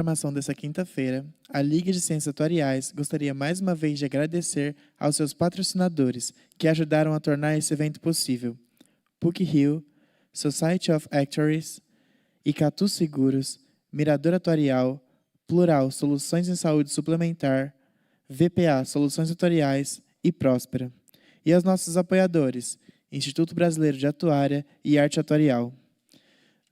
Programação dessa quinta-feira, a Liga de Ciências Atuariais gostaria mais uma vez de agradecer aos seus patrocinadores que ajudaram a tornar esse evento possível: PUC-Rio, Society of Actuaries, Icatu Seguros, Mirador Atuarial, Plural Soluções em Saúde Suplementar, VPA Soluções Atuariais e Próspera. E aos nossos apoiadores, Instituto Brasileiro de Atuária e Arte Atuarial.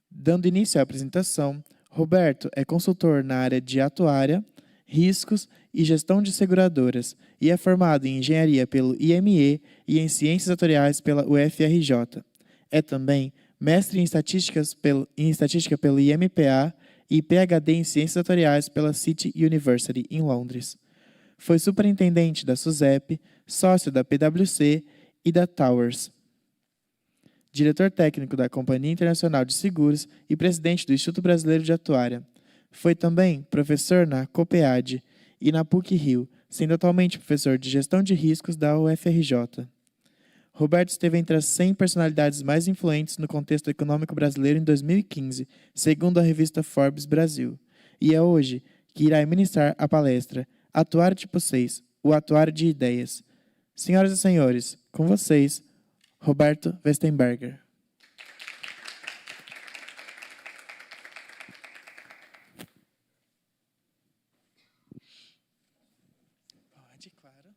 Dando início à apresentação, Roberto é consultor na área de atuária, riscos e gestão de seguradoras e é formado em engenharia pelo IME e em ciências atuariais pela UFRJ. É também mestre em estatística pelo IMPA e PhD em ciências atuariais pela City University, em Londres. Foi superintendente da SUSEP, sócio da PwC e da Towers. Diretor técnico da Companhia Internacional de Seguros e presidente do Instituto Brasileiro de Atuária. Foi também professor na COPEAD e na PUC-Rio, sendo atualmente professor de Gestão de Riscos da UFRJ. Roberto esteve entre as 100 personalidades mais influentes no contexto econômico brasileiro em 2015, segundo a revista Forbes Brasil, e é hoje que irá ministrar a palestra Atuário Tipo 6, o Atuário de Ideias. Senhoras e senhores, com vocês, Roberto Westenberger. Pode, claro.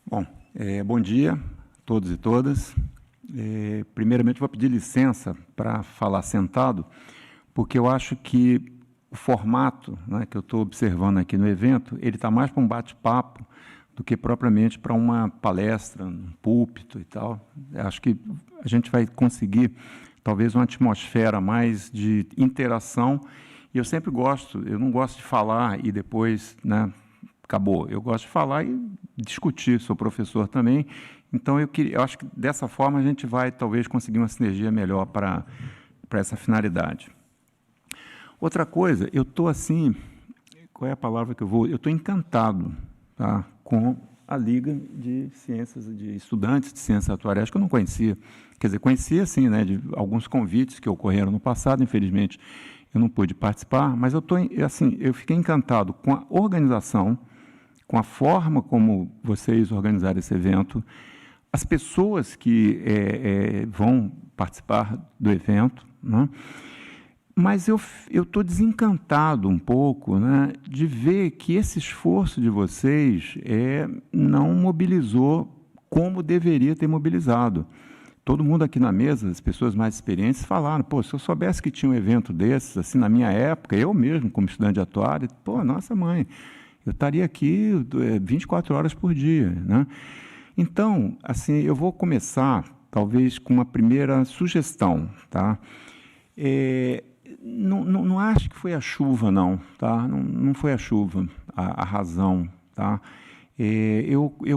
Bom, bom dia a todos e todas. Primeiramente, vou pedir licença para falar sentado, porque eu acho que o formato, né, que eu estou observando aqui no evento, ele está mais para um bate-papo do que propriamente para uma palestra, um púlpito e tal. Eu acho que a gente vai conseguir, talvez, uma atmosfera mais de interação. E eu sempre gosto, eu não gosto de falar e depois, né, acabou. Eu gosto de falar e discutir, sou professor também. Então, eu acho que dessa forma a gente vai, talvez, conseguir uma sinergia melhor para essa finalidade. Outra coisa, eu estou assim, qual é a palavra que eu vou? Eu estou encantado, tá, com a Liga de Ciências, de Estudantes de Ciências Atuariais, que eu não conhecia. Quer dizer, conhecia, sim, né, de alguns convites que ocorreram no passado, infelizmente eu não pude participar, mas eu fiquei encantado com a organização, com a forma como vocês organizaram esse evento, as pessoas que vão participar do evento, né? Mas eu estou desencantado um pouco, né, de ver que esse esforço de vocês não mobilizou como deveria ter mobilizado. Todo mundo aqui na mesa, as pessoas mais experientes, falaram, pô, se eu soubesse que tinha um evento desses, assim, na minha época, eu mesmo, como estudante de atuária, pô, nossa mãe, eu estaria aqui 24 horas por dia, né? Então, assim, eu vou começar, talvez, com uma primeira sugestão, tá? Não acho que foi a chuva, não, tá? Não foi a chuva a razão, tá?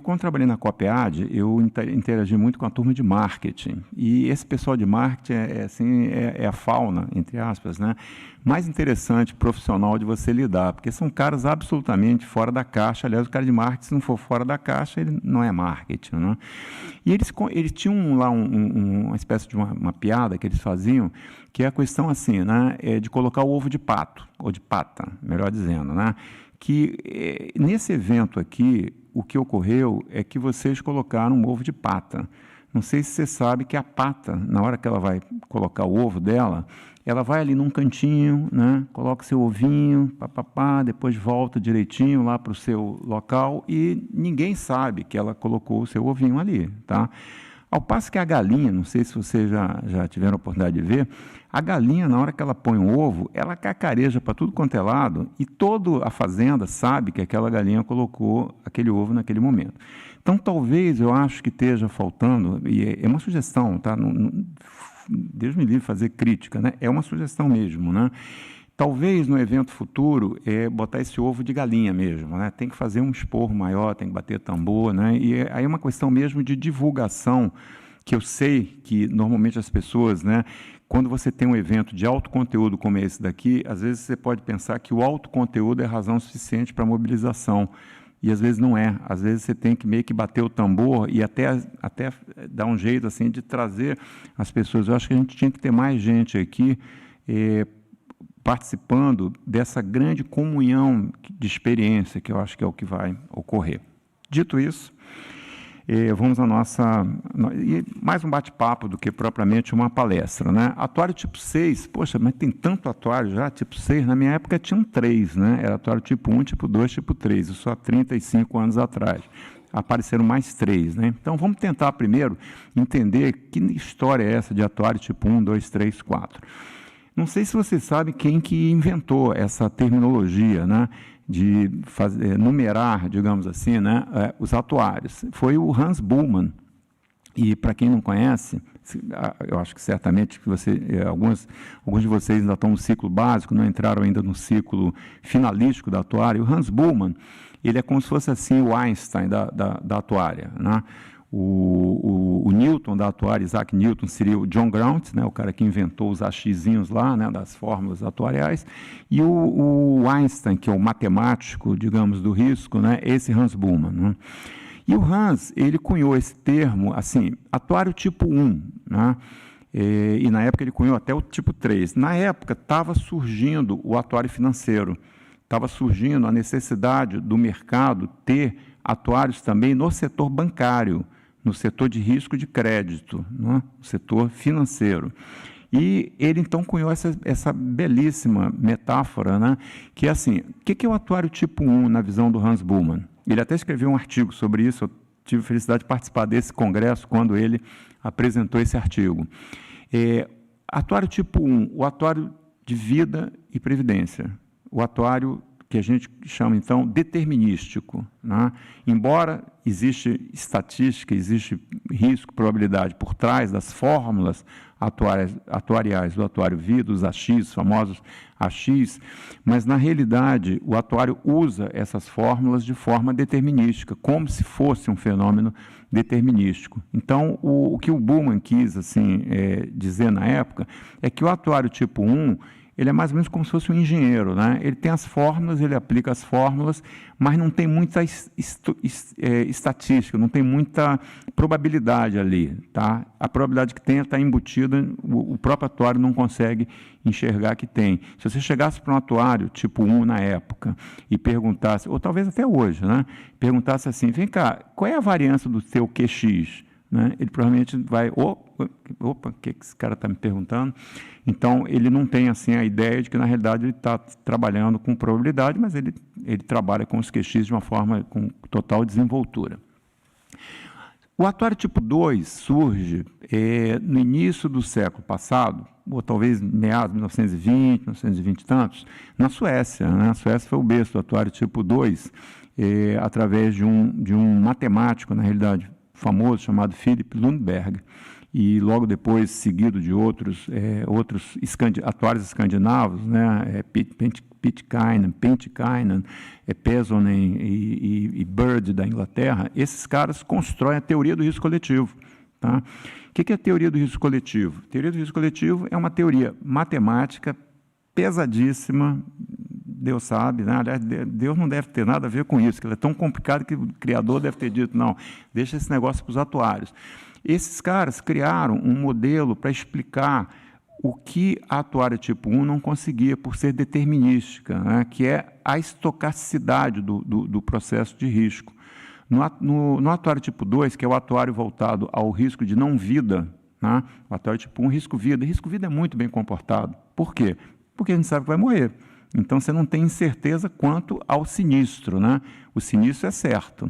Quando trabalhei na COPEAD, eu interagi muito com a turma de marketing. E esse pessoal de marketing é a fauna, entre aspas, né, mais interessante, profissional de você lidar, porque são caras absolutamente fora da caixa. Aliás, o cara de marketing, se não for fora da caixa, ele não é marketing, né? E eles tinham lá uma espécie de uma piada que eles faziam, que é a questão assim, né, de colocar o ovo de pato, ou de pata, melhor dizendo, né? Que nesse evento aqui, o que ocorreu é que vocês colocaram um ovo de pata. Não sei se você sabe que a pata, na hora que ela vai colocar o ovo dela, ela vai ali num cantinho, né, coloca o seu ovinho, depois volta direitinho lá para o seu local e ninguém sabe que ela colocou o seu ovinho ali, tá? Ao passo que a galinha, não sei se vocês já tiveram a oportunidade de ver, a galinha, na hora que ela põe o ovo, ela cacareja para tudo quanto é lado e toda a fazenda sabe que aquela galinha colocou aquele ovo naquele momento. Então, talvez, eu acho que esteja faltando, e é uma sugestão, tá? Deus me livre fazer crítica, né? É uma sugestão mesmo, né? Talvez no evento futuro botar esse ovo de galinha mesmo, né? Tem que fazer um esporro maior, tem que bater tambor, né? E aí é uma questão mesmo de divulgação, que eu sei que normalmente as pessoas, né, quando você tem um evento de alto conteúdo como esse daqui, às vezes você pode pensar que o alto conteúdo é razão suficiente para a mobilização. E às vezes não é. Às vezes você tem que meio que bater o tambor e até dar um jeito assim de trazer as pessoas. Eu acho que a gente tinha que ter mais gente aqui participando dessa grande comunhão de experiência, que eu acho que é o que vai ocorrer. Dito isso, vamos à nossa... E mais um bate-papo do que propriamente uma palestra, né? Atuário tipo 6, poxa, mas tem tanto atuário já, tipo 6, na minha época tinham 3, né? Era atuário tipo 1, tipo 2, tipo 3, isso há 35 anos atrás. Apareceram mais 3, né? Então, vamos tentar primeiro entender que história é essa de atuário tipo 1, 2, 3, 4. Não sei se vocês sabem quem que inventou essa terminologia, né? De numerar, digamos assim, né, os atuários. Foi o Hans Bullmann. E, para quem não conhece, eu acho que certamente que alguns de vocês ainda estão no ciclo básico, não entraram ainda no ciclo finalístico da atuária. O Hans Bullmann, ele é como se fosse assim, o Einstein da atuária, né? O Newton da atuária, Isaac Newton, seria o John Graunt, né, o cara que inventou os axizinhos lá, né, das fórmulas atuariais, e o Einstein, que é o matemático, digamos, do risco, né, esse Hans Bullmann, né? E o Hans, ele cunhou esse termo, assim, atuário tipo 1, né? E na época ele cunhou até o tipo 3. Na época estava surgindo o atuário financeiro, estava surgindo a necessidade do mercado ter atuários também no setor bancário, no setor de risco de crédito, né? No setor financeiro. E ele, então, cunhou essa belíssima metáfora, né? Que é assim, o que é o atuário tipo 1 na visão do Hans Bullmann? Ele até escreveu um artigo sobre isso, eu tive a felicidade de participar desse congresso quando ele apresentou esse artigo. Atuário tipo 1, o atuário de vida e previdência, o atuário que a gente chama, então, determinístico, né? Embora existe estatística, existe risco, probabilidade por trás das fórmulas atuariais do atuário vida, os AX, famosos AX, mas, na realidade, o atuário usa essas fórmulas de forma determinística, como se fosse um fenômeno determinístico. Então, o que o Bullmann quis assim, dizer na época é que o atuário tipo 1, ele é mais ou menos como se fosse um engenheiro, né? Ele tem as fórmulas, ele aplica as fórmulas, mas não tem muita estatística, não tem muita probabilidade ali, tá? A probabilidade que tem está embutida, o próprio atuário não consegue enxergar que tem. Se você chegasse para um atuário tipo 1 na época e perguntasse, ou talvez até hoje, né? Perguntasse assim, vem cá, qual é a variância do teu QX? Né? Ele provavelmente vai, opa, o que esse cara está me perguntando? Então, ele não tem assim a ideia de que, na realidade, ele está trabalhando com probabilidade, mas ele trabalha com os QX de uma forma com total desenvoltura. O atuário tipo 2 surge no início do século passado, ou talvez meados de 1920, 1920 e tantos, na Suécia. Né? A Suécia foi o berço do atuário tipo 2, através de um matemático, na realidade, famoso, chamado Philip Lundberg, e logo depois seguido de outros atuários escandinavos, né, Pitcairn, Pesonen e Bird da Inglaterra. Esses caras constroem a teoria do risco coletivo. Tá? O que é a teoria do risco coletivo? A teoria do risco coletivo é uma teoria matemática pesadíssima, Deus sabe, né? Aliás, Deus não deve ter nada a ver com isso, que ele é tão complicado que o Criador deve ter dito, não, deixa esse negócio para os atuários. Esses caras criaram um modelo para explicar o que a atuária tipo 1 não conseguia por ser determinística, né? Que é a estocasticidade do processo de risco. No atuário tipo 2, que é o atuário voltado ao risco de não vida, né? O atuário tipo 1, risco vida é muito bem comportado. Por quê? Porque a gente sabe que vai morrer. Então, você não tem incerteza quanto ao sinistro, né? O sinistro é certo.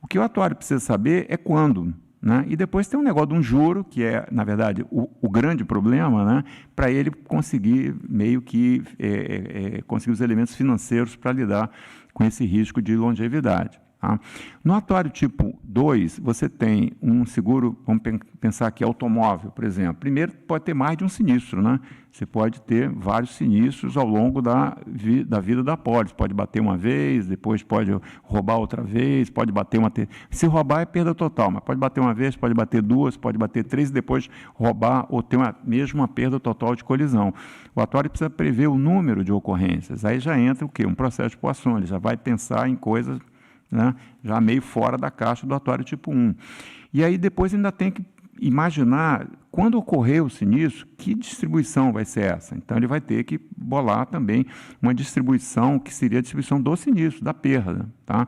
O que o atuário precisa saber é quando, né? E depois tem um negócio de um juro, que é, na verdade, o grande problema, né? Para ele conseguir meio que conseguir os elementos financeiros para lidar com esse risco de longevidade. Tá? No atuário tipo 2, você tem um seguro, vamos pensar aqui, automóvel, por exemplo. Primeiro, pode ter mais de um sinistro, né? Você pode ter vários sinistros ao longo da vida da pólice. Pode bater uma vez, depois pode roubar outra vez, pode bater uma... Se roubar é perda total, mas pode bater uma vez, pode bater duas, pode bater três e depois roubar ou ter mesmo uma perda total de colisão. O atuário precisa prever o número de ocorrências. Aí já entra o quê? Um processo de poação. Ele já vai pensar em coisas, né, já meio fora da caixa do atuário tipo 1. E aí depois ainda tem que imaginar, quando ocorrer o sinistro, que distribuição vai ser essa. Então, ele vai ter que bolar também uma distribuição que seria a distribuição do sinistro, da perda. Tá?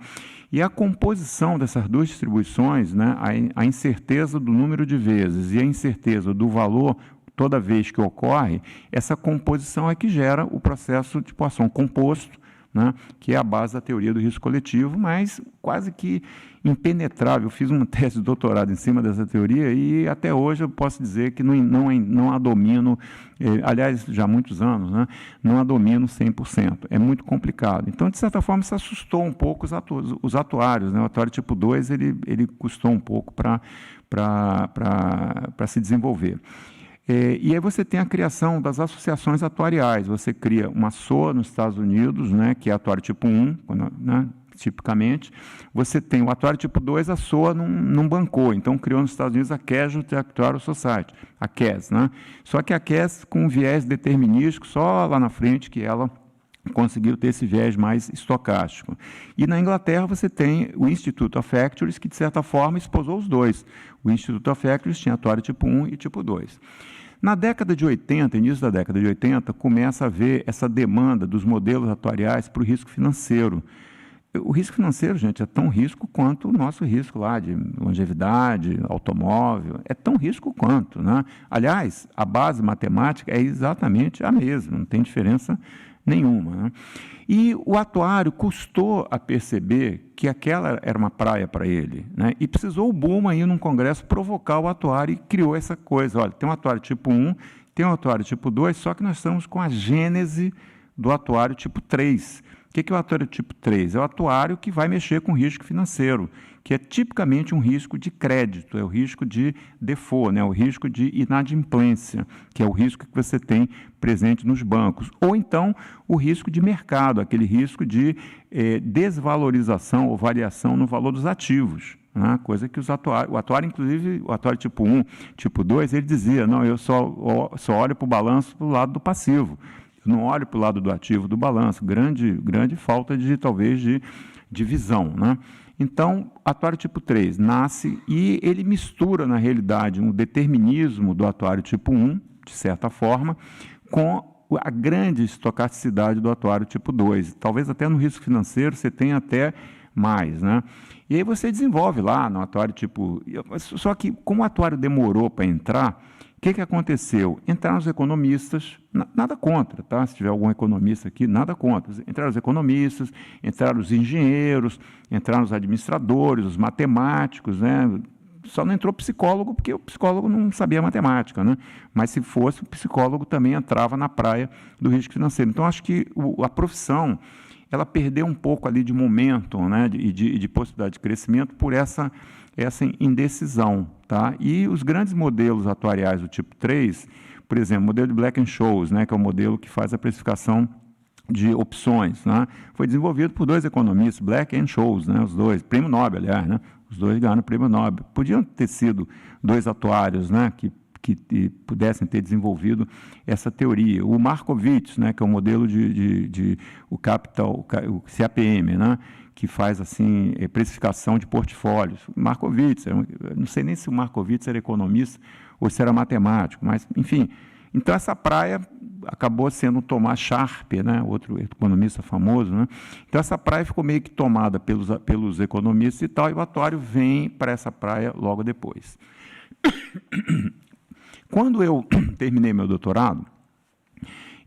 E a composição dessas duas distribuições, né, a incerteza do número de vezes e a incerteza do valor toda vez que ocorre, essa composição é que gera o processo de poação composto, né, que é a base da teoria do risco coletivo, mas quase que impenetrável. Eu fiz uma tese de doutorado em cima dessa teoria e até hoje eu posso dizer que não a domino, aliás, já há muitos anos, né, não a domino 100%. É muito complicado. Então, de certa forma, isso assustou um pouco os atuários. Né? O atuário tipo 2 ele custou um pouco para se desenvolver. E aí você tem a criação das associações atuariais. Você cria uma SOA nos Estados Unidos, né, que é atuário tipo 1, né, tipicamente. Você tem o atuário tipo 2, a SOA não bancou, então criou nos Estados Unidos a Casualty Actuarial Society, a CAS. Né? Só que a CAS com um viés determinístico, só lá na frente que ela conseguiu ter esse viés mais estocástico. E na Inglaterra você tem o Institute of Actuaries, que de certa forma esposou os dois. O Institute of Actuaries tinha atuário tipo 1 e tipo 2. Na década de 80, início da década de 80, começa a haver essa demanda dos modelos atuariais para o risco financeiro. O risco financeiro, gente, é tão risco quanto o nosso risco lá de longevidade, automóvel, é tão risco quanto. Né? Aliás, a base matemática é exatamente a mesma, não tem diferença nenhuma. Né? E o atuário custou a perceber que aquela era uma praia para ele. Né? E precisou o Boom aí num congresso provocar o atuário e criou essa coisa. Olha, tem um atuário tipo 1, tem um atuário tipo 2, só que nós estamos com a gênese do atuário tipo 3. O que é o atuário tipo 3? É o atuário que vai mexer com risco financeiro, que é tipicamente um risco de crédito, é o risco de default, né? O risco de inadimplência, que é o risco que você tem presente nos bancos. Ou então o risco de mercado, aquele risco de desvalorização ou variação no valor dos ativos. Né? Coisa que o atuário, inclusive, o atuário tipo 1, tipo 2, ele dizia, não, eu só olho para o balanço do lado do passivo. Eu não olho para o lado do ativo do balanço, grande falta talvez de visão. Né? Então, atuário tipo 3 nasce e ele mistura, na realidade, um determinismo do atuário tipo 1, de certa forma, com a grande estocasticidade do atuário tipo 2. Talvez até no risco financeiro você tenha até mais. Né? E aí você desenvolve lá no atuário tipo... Só que, como o atuário demorou para entrar, o que aconteceu? Entraram os economistas, nada contra, tá? Se tiver algum economista aqui, nada contra. Entraram os economistas, entraram os engenheiros, entraram os administradores, os matemáticos, né? Só não entrou psicólogo, porque o psicólogo não sabia matemática, né? Mas se fosse, o psicólogo também entrava na praia do risco financeiro. Então, acho que a profissão, ela perdeu um pouco ali de momento, né? E de possibilidade de crescimento por essa indecisão. Tá? E os grandes modelos atuariais do tipo 3, por exemplo, o modelo de Black-Scholes, né, que é o modelo que faz a precificação de opções, né, foi desenvolvido por dois economistas, Black-Scholes, né, os dois, prêmio Nobel, aliás, né, os dois ganharam o prêmio Nobel. Podiam ter sido dois atuários, né, que pudessem ter desenvolvido essa teoria. O Markowitz, né, que é o modelo o CAPM, né, que faz assim precificação de portfólios. Markowitz, não sei nem se o Markowitz era economista ou se era matemático, mas, enfim. Então, essa praia acabou sendo o Thomas Sharpe, né, outro economista famoso. Né? Então, essa praia ficou meio que tomada pelos economistas e tal, e o atuário vem para essa praia logo depois. Quando eu terminei meu doutorado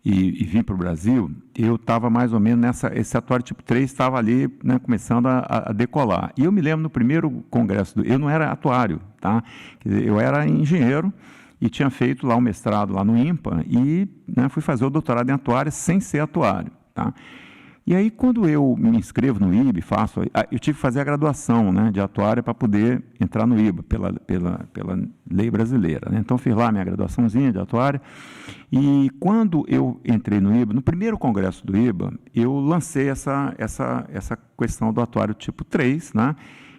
e vim para o Brasil, eu estava mais ou menos esse atuário tipo 3 estava ali, né, começando a decolar. E eu me lembro no primeiro congresso, eu não era atuário, tá? Quer dizer, eu era engenheiro e tinha feito lá o mestrado lá no INPA e, né, fui fazer o doutorado em atuária sem ser atuário. Tá? E aí, quando eu me inscrevo no IBA, eu tive que fazer a graduação, né, de atuária para poder entrar no IBA, pela lei brasileira, né? Então, fiz lá minha graduaçãozinha de atuária. E quando eu entrei no IBA, no primeiro congresso do IBA, eu lancei essa questão do atuário tipo 3, né?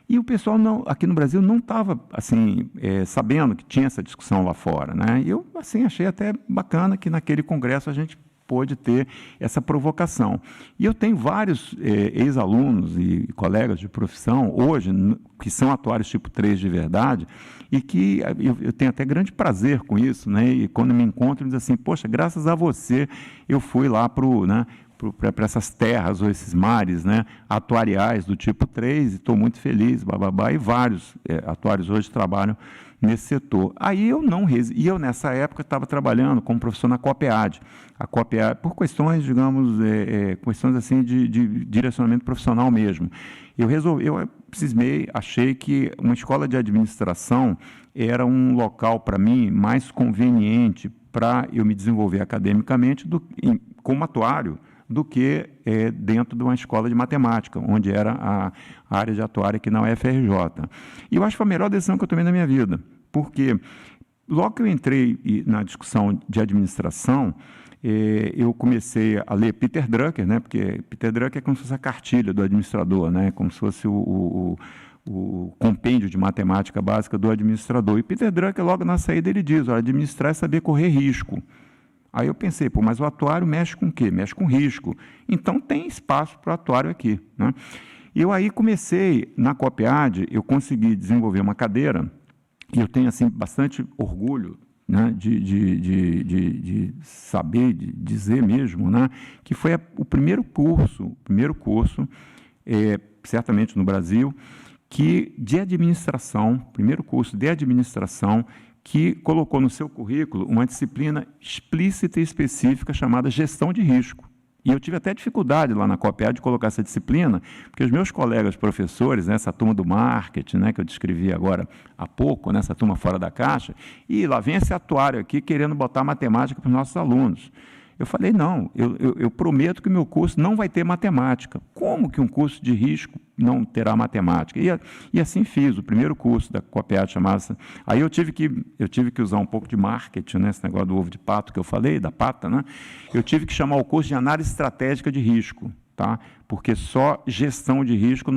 E o pessoal aqui no Brasil não estava assim, sabendo que tinha essa discussão lá fora, né? E eu assim, achei até bacana que naquele congresso a gente pôde ter essa provocação. E eu tenho vários ex-alunos e colegas de profissão, hoje, que são atuários tipo 3 de verdade, e que eu tenho até grande prazer com isso, né? E quando me encontro, dizem assim, poxa, graças a você, eu fui lá para essas terras ou esses mares, né, atuariais do tipo 3, e estou muito feliz, bababá, e vários atuários hoje trabalham nesse setor. Aí eu nessa época estava trabalhando como professor na COPEAD. A COPEAD, por questões, digamos, questões assim de direcionamento profissional mesmo. Eu cismei, achei que uma escola de administração era um local para mim mais conveniente para eu me desenvolver academicamente como atuário, do que dentro de uma escola de matemática, onde era a área de atuária aqui na UFRJ. E eu acho que foi a melhor decisão que eu tomei na minha vida, porque logo que eu entrei na discussão de administração, eu comecei a ler Peter Drucker, né, porque Peter Drucker é como se fosse a cartilha do administrador, né, como se fosse o compêndio de matemática básica do administrador. E Peter Drucker, logo na saída, ele diz, administrar é saber correr risco. Aí eu pensei, mas o atuário mexe com o quê? Mexe com risco. Então, tem espaço para o atuário aqui, né? E eu aí comecei, na COPEAD, eu consegui desenvolver uma cadeira, e eu tenho, assim, bastante orgulho, né, de saber, de dizer mesmo, né, que foi o primeiro curso, certamente no Brasil, de administração, primeiro curso de administração, que colocou no seu currículo uma disciplina explícita e específica chamada gestão de risco. E eu tive até dificuldade lá na COPEAD de colocar essa disciplina, porque os meus colegas professores, né, essa turma do marketing, né, que eu descrevi agora há pouco, né, essa turma fora da caixa, e lá vem esse atuário aqui querendo botar matemática para os nossos alunos. Eu falei, não, eu prometo que o meu curso não vai ter matemática. Como que um curso de risco não terá matemática? E assim fiz, o primeiro curso da COPEAD chamava-se... Aí eu tive que usar um pouco de marketing, né, esse negócio do ovo de pato que eu falei, da pata, né? Eu tive que chamar o curso de análise estratégica de risco, tá? Porque só gestão de risco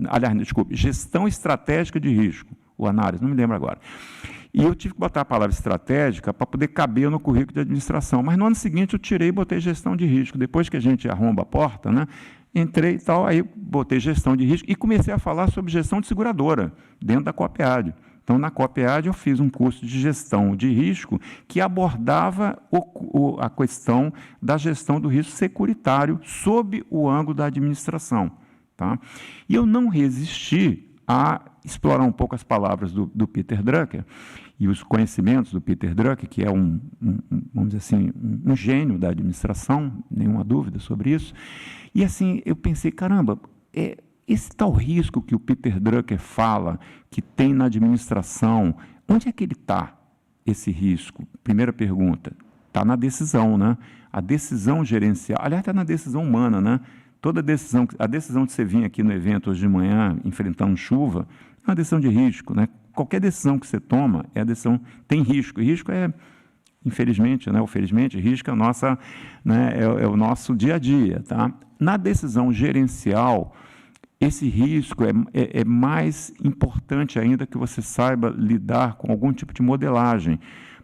aliás, desculpe, gestão estratégica de risco, ou análise, não me lembro agora. E eu tive que botar a palavra estratégica para poder caber no currículo de administração. Mas no ano seguinte eu tirei e botei gestão de risco. Depois que a gente arromba a porta, né, entrei e tal, aí botei gestão de risco e comecei a falar sobre gestão de seguradora, dentro da COPEAD. Então, na COPEAD, eu fiz um curso de gestão de risco que abordava a questão da gestão do risco securitário sob o ângulo da administração. Tá? E eu não resisti a explorar um pouco as palavras do Peter Drucker e os conhecimentos do Peter Drucker, que é vamos dizer assim, um gênio da administração, nenhuma dúvida sobre isso. E assim, eu pensei, caramba, esse tal risco que o Peter Drucker fala, que tem na administração, onde é que ele está, esse risco? Primeira pergunta, está na decisão, né? A decisão gerencial, aliás, está na decisão humana, né? A decisão de você vir aqui no evento hoje de manhã, enfrentando chuva, é uma decisão de risco, né? Qualquer decisão que você toma, tem risco. E risco infelizmente, né, ou felizmente, risco é, é o nosso dia a dia. Tá? Na decisão gerencial, esse risco é mais importante ainda que você saiba lidar com algum tipo de modelagem,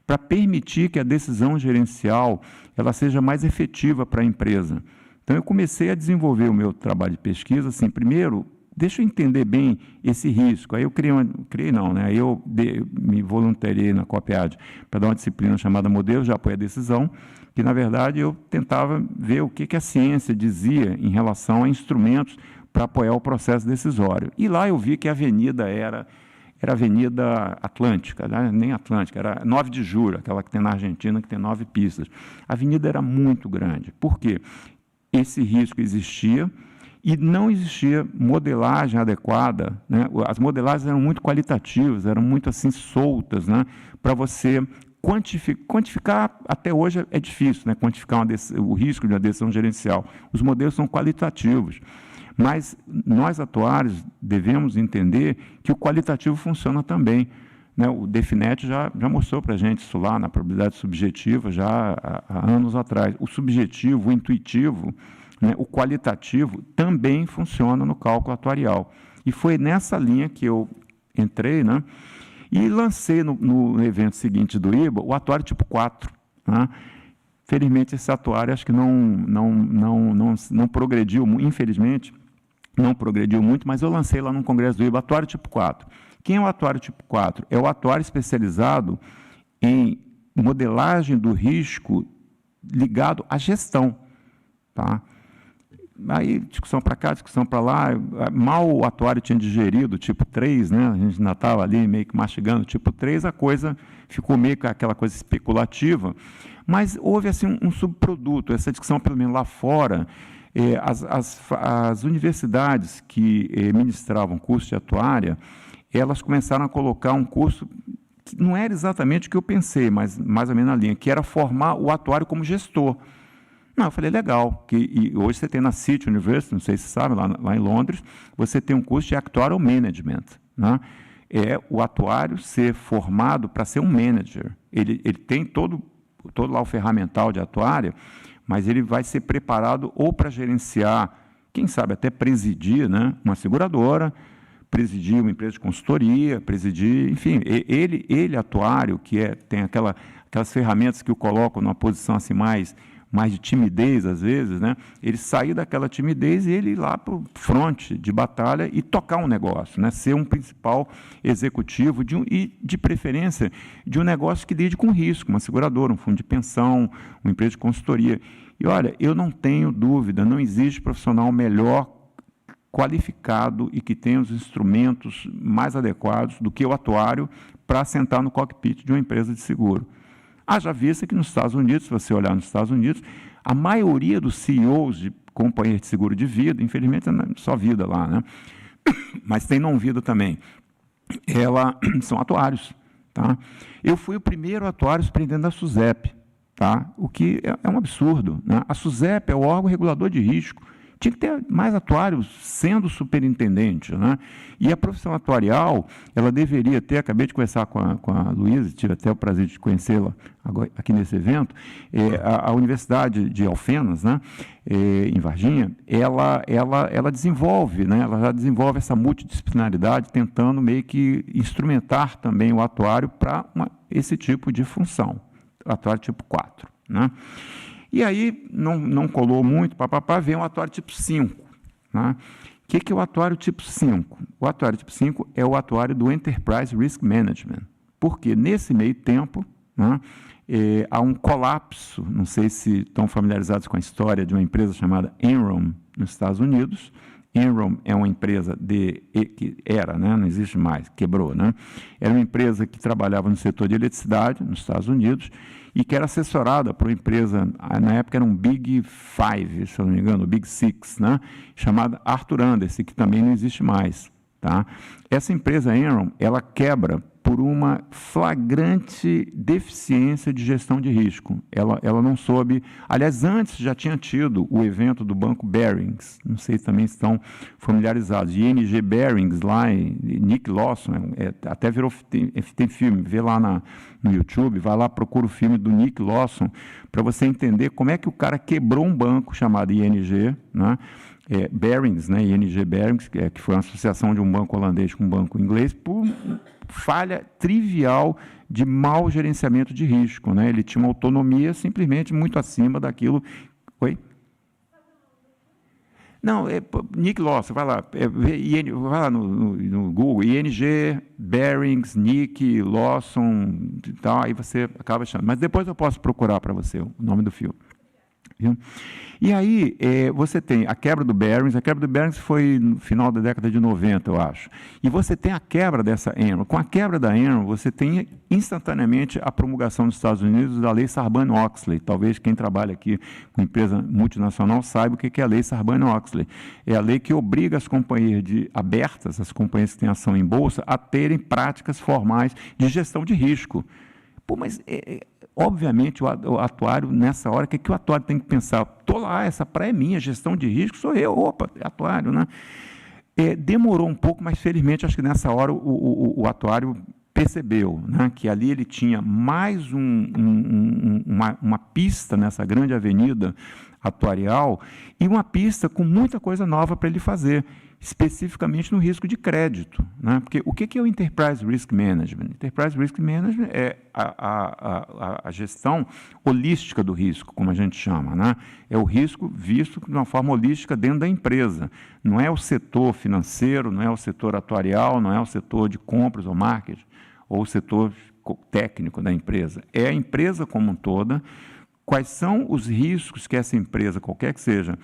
para permitir que a decisão gerencial ela seja mais efetiva para a empresa. Então, eu comecei a desenvolver o meu trabalho de pesquisa, assim, primeiro, deixa eu entender bem esse risco. Aí eu aí eu me voluntariei na COPEAD para dar uma disciplina chamada Modelos de Apoio à Decisão, que, na verdade, eu tentava ver o que a ciência dizia em relação a instrumentos para apoiar o processo decisório. E lá eu vi que a avenida era a Avenida Atlântica, né? Nem Atlântica, era 9 de Julho, aquela que tem na Argentina, que tem 9 pistas. A avenida era muito grande. Por quê? Esse risco existia e não existia modelagem adequada, né? As modelagens eram muito qualitativas, eram muito assim soltas, né? Para você quantificar até hoje é difícil, né? Quantificar o risco de uma decisão gerencial. Os modelos são qualitativos. Mas nós, atuários, devemos entender que o qualitativo funciona também. Né? O Definet já mostrou para a gente isso lá na probabilidade subjetiva, já há anos atrás. O subjetivo, o intuitivo, né? O qualitativo também funciona no cálculo atuarial. E foi nessa linha que eu entrei, né? E lancei no evento seguinte do IBA o atuário tipo 4. Né? Felizmente, esse atuário acho que não progrediu, infelizmente, não progrediu muito, mas eu lancei lá no congresso do IBA, atuário tipo 4. Quem é o atuário tipo 4? É o atuário especializado em modelagem do risco ligado à gestão. Tá? Aí, discussão para cá, discussão para lá, mal o atuário tinha digerido o tipo 3, né? A gente ainda estava ali meio que mastigando o tipo 3, a coisa ficou meio que aquela coisa especulativa, mas houve assim um subproduto, essa discussão pelo menos lá fora. As universidades que ministravam curso de atuária, elas começaram a colocar um curso que não era exatamente o que eu pensei, mas mais ou menos na linha, que era formar o atuário como gestor. Não, eu falei, legal, e hoje você tem na City University, não sei se você sabe, lá em Londres, você tem um curso de Actuarial Management. Né? É o atuário ser formado para ser um manager. Ele tem todo lá o ferramental de atuária, mas ele vai ser preparado ou para gerenciar, quem sabe até presidir, né, uma seguradora, presidir uma empresa de consultoria, presidir, enfim, ele atuário, que tem aquelas ferramentas que o colocam numa posição assim mais de timidez, às vezes, né, ele sair daquela timidez e ele ir lá para o fronte de batalha e tocar um negócio, né, ser um principal executivo e, de preferência, de um negócio que lide com risco, uma seguradora, um fundo de pensão, uma empresa de consultoria. E, olha, eu não tenho dúvida, não existe profissional melhor qualificado e que tenha os instrumentos mais adequados do que o atuário para sentar no cockpit de uma empresa de seguro. Haja vista que nos Estados Unidos, se você olhar nos Estados Unidos, a maioria dos CEOs de companhias de seguro de vida, infelizmente é só vida lá, né? Mas tem não vida também, são atuários. Tá? Eu fui o primeiro atuário superintendente da SUSEP, tá? O que é um absurdo. Né? A SUSEP é o órgão regulador de risco. Tinha que ter mais atuários sendo superintendente. Né? E a profissão atuarial, ela deveria ter, acabei de conversar com a Luísa, tive até o prazer de conhecê-la aqui nesse evento, a Universidade de Alfenas, né, em Varginha, ela desenvolve, né, ela já desenvolve essa multidisciplinaridade, tentando meio que instrumentar também o atuário para esse tipo de função, atuário tipo 4. Né? E aí, não colou muito, vem o atuário tipo 5. Né? O que é o atuário tipo 5? O atuário tipo 5 é o atuário do Enterprise Risk Management, porque nesse meio tempo, né, há um colapso, não sei se estão familiarizados com a história de uma empresa chamada Enron, nos Estados Unidos. Enron é uma empresa que era, né, não existe mais, quebrou. Né? Era uma empresa que trabalhava no setor de eletricidade, nos Estados Unidos, e que era assessorada por uma empresa, na época era um Big Five, se eu não me engano, Big Six, né, chamada Arthur Andersen, que também não existe mais. Tá? Essa empresa Enron, ela quebra por uma flagrante deficiência de gestão de risco. Ela não soube... Aliás, antes já tinha tido o evento do Banco Barings, não sei se também estão familiarizados, ING Barings, lá em Nick Lawson, até tem filme, vê lá no YouTube, vai lá, procura o filme do Nick Lawson, para você entender como é que o cara quebrou um banco chamado ING, né? Barings, né? ING Barings, que foi uma associação de um banco holandês com um banco inglês, por falha trivial de mau gerenciamento de risco. Né? Ele tinha uma autonomia simplesmente muito acima daquilo. Oi? Não, Nick Lawson, vai lá no Google, ING, Barings, Nick, Lawson, e tal, aí você acaba achando. Mas depois eu posso procurar para você o nome do filme. Viu? E aí, você tem a quebra do Barings foi no final da década de 90, eu acho. E você tem a quebra dessa Enron. Com a quebra da Enron, você tem instantaneamente a promulgação nos Estados Unidos da lei Sarbanes-Oxley. Talvez quem trabalha aqui com empresa multinacional saiba o que é a lei Sarbanes-Oxley. É a lei que obriga as companhias abertas, as companhias que têm ação em bolsa, a terem práticas formais de gestão de risco. Pô, mas, obviamente, o atuário, nessa hora, o que o atuário tem que pensar? Estou lá, essa praia é minha, gestão de risco sou eu, opa, atuário, né? Demorou um pouco, mas, felizmente, acho que nessa hora o atuário percebeu, né, que ali ele tinha mais uma pista nessa grande avenida atuarial e uma pista com muita coisa nova para ele fazer, especificamente no risco de crédito, né? Porque o que é o Enterprise Risk Management? Enterprise Risk Management é a gestão holística do risco, como a gente chama, né? É o risco visto de uma forma holística dentro da empresa. Não é o setor financeiro, não é o setor atuarial, não é o setor de compras ou marketing, ou o setor técnico da empresa. É a empresa como um toda. Quais são os riscos que essa empresa, qualquer que seja,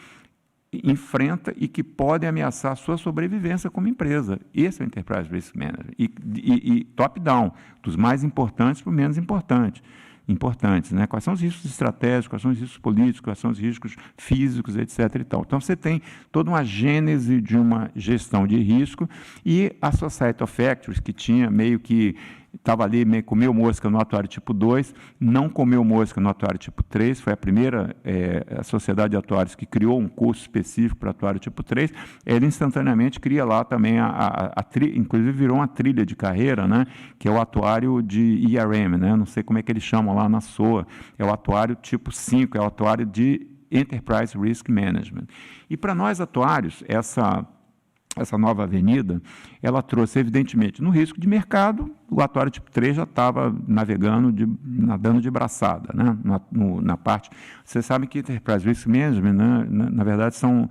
enfrenta e que podem ameaçar a sua sobrevivência como empresa. Esse é o Enterprise Risk Management. E top-down, dos mais importantes para os menos importantes, né? Quais são os riscos estratégicos, quais são os riscos políticos, quais são os riscos físicos, etc. E tal. Então, você tem toda uma gênese de uma gestão de risco e a Society of Actuaries, que tinha meio que estava ali, comeu mosca no atuário tipo 2, não comeu mosca no atuário tipo 3, foi a primeira a sociedade de atuários que criou um curso específico para atuário tipo 3, ele instantaneamente cria lá também, inclusive virou uma trilha de carreira, né, que é o atuário de ERM, né, não sei como é que eles chamam lá na SOA, é o atuário tipo 5, é o atuário de Enterprise Risk Management. E para nós atuários, essa nova avenida, ela trouxe, evidentemente, no risco de mercado, o atuário tipo 3 já estava nadando de braçada, né? na parte... Vocês sabem que Enterprise Risk Management, né, na verdade, são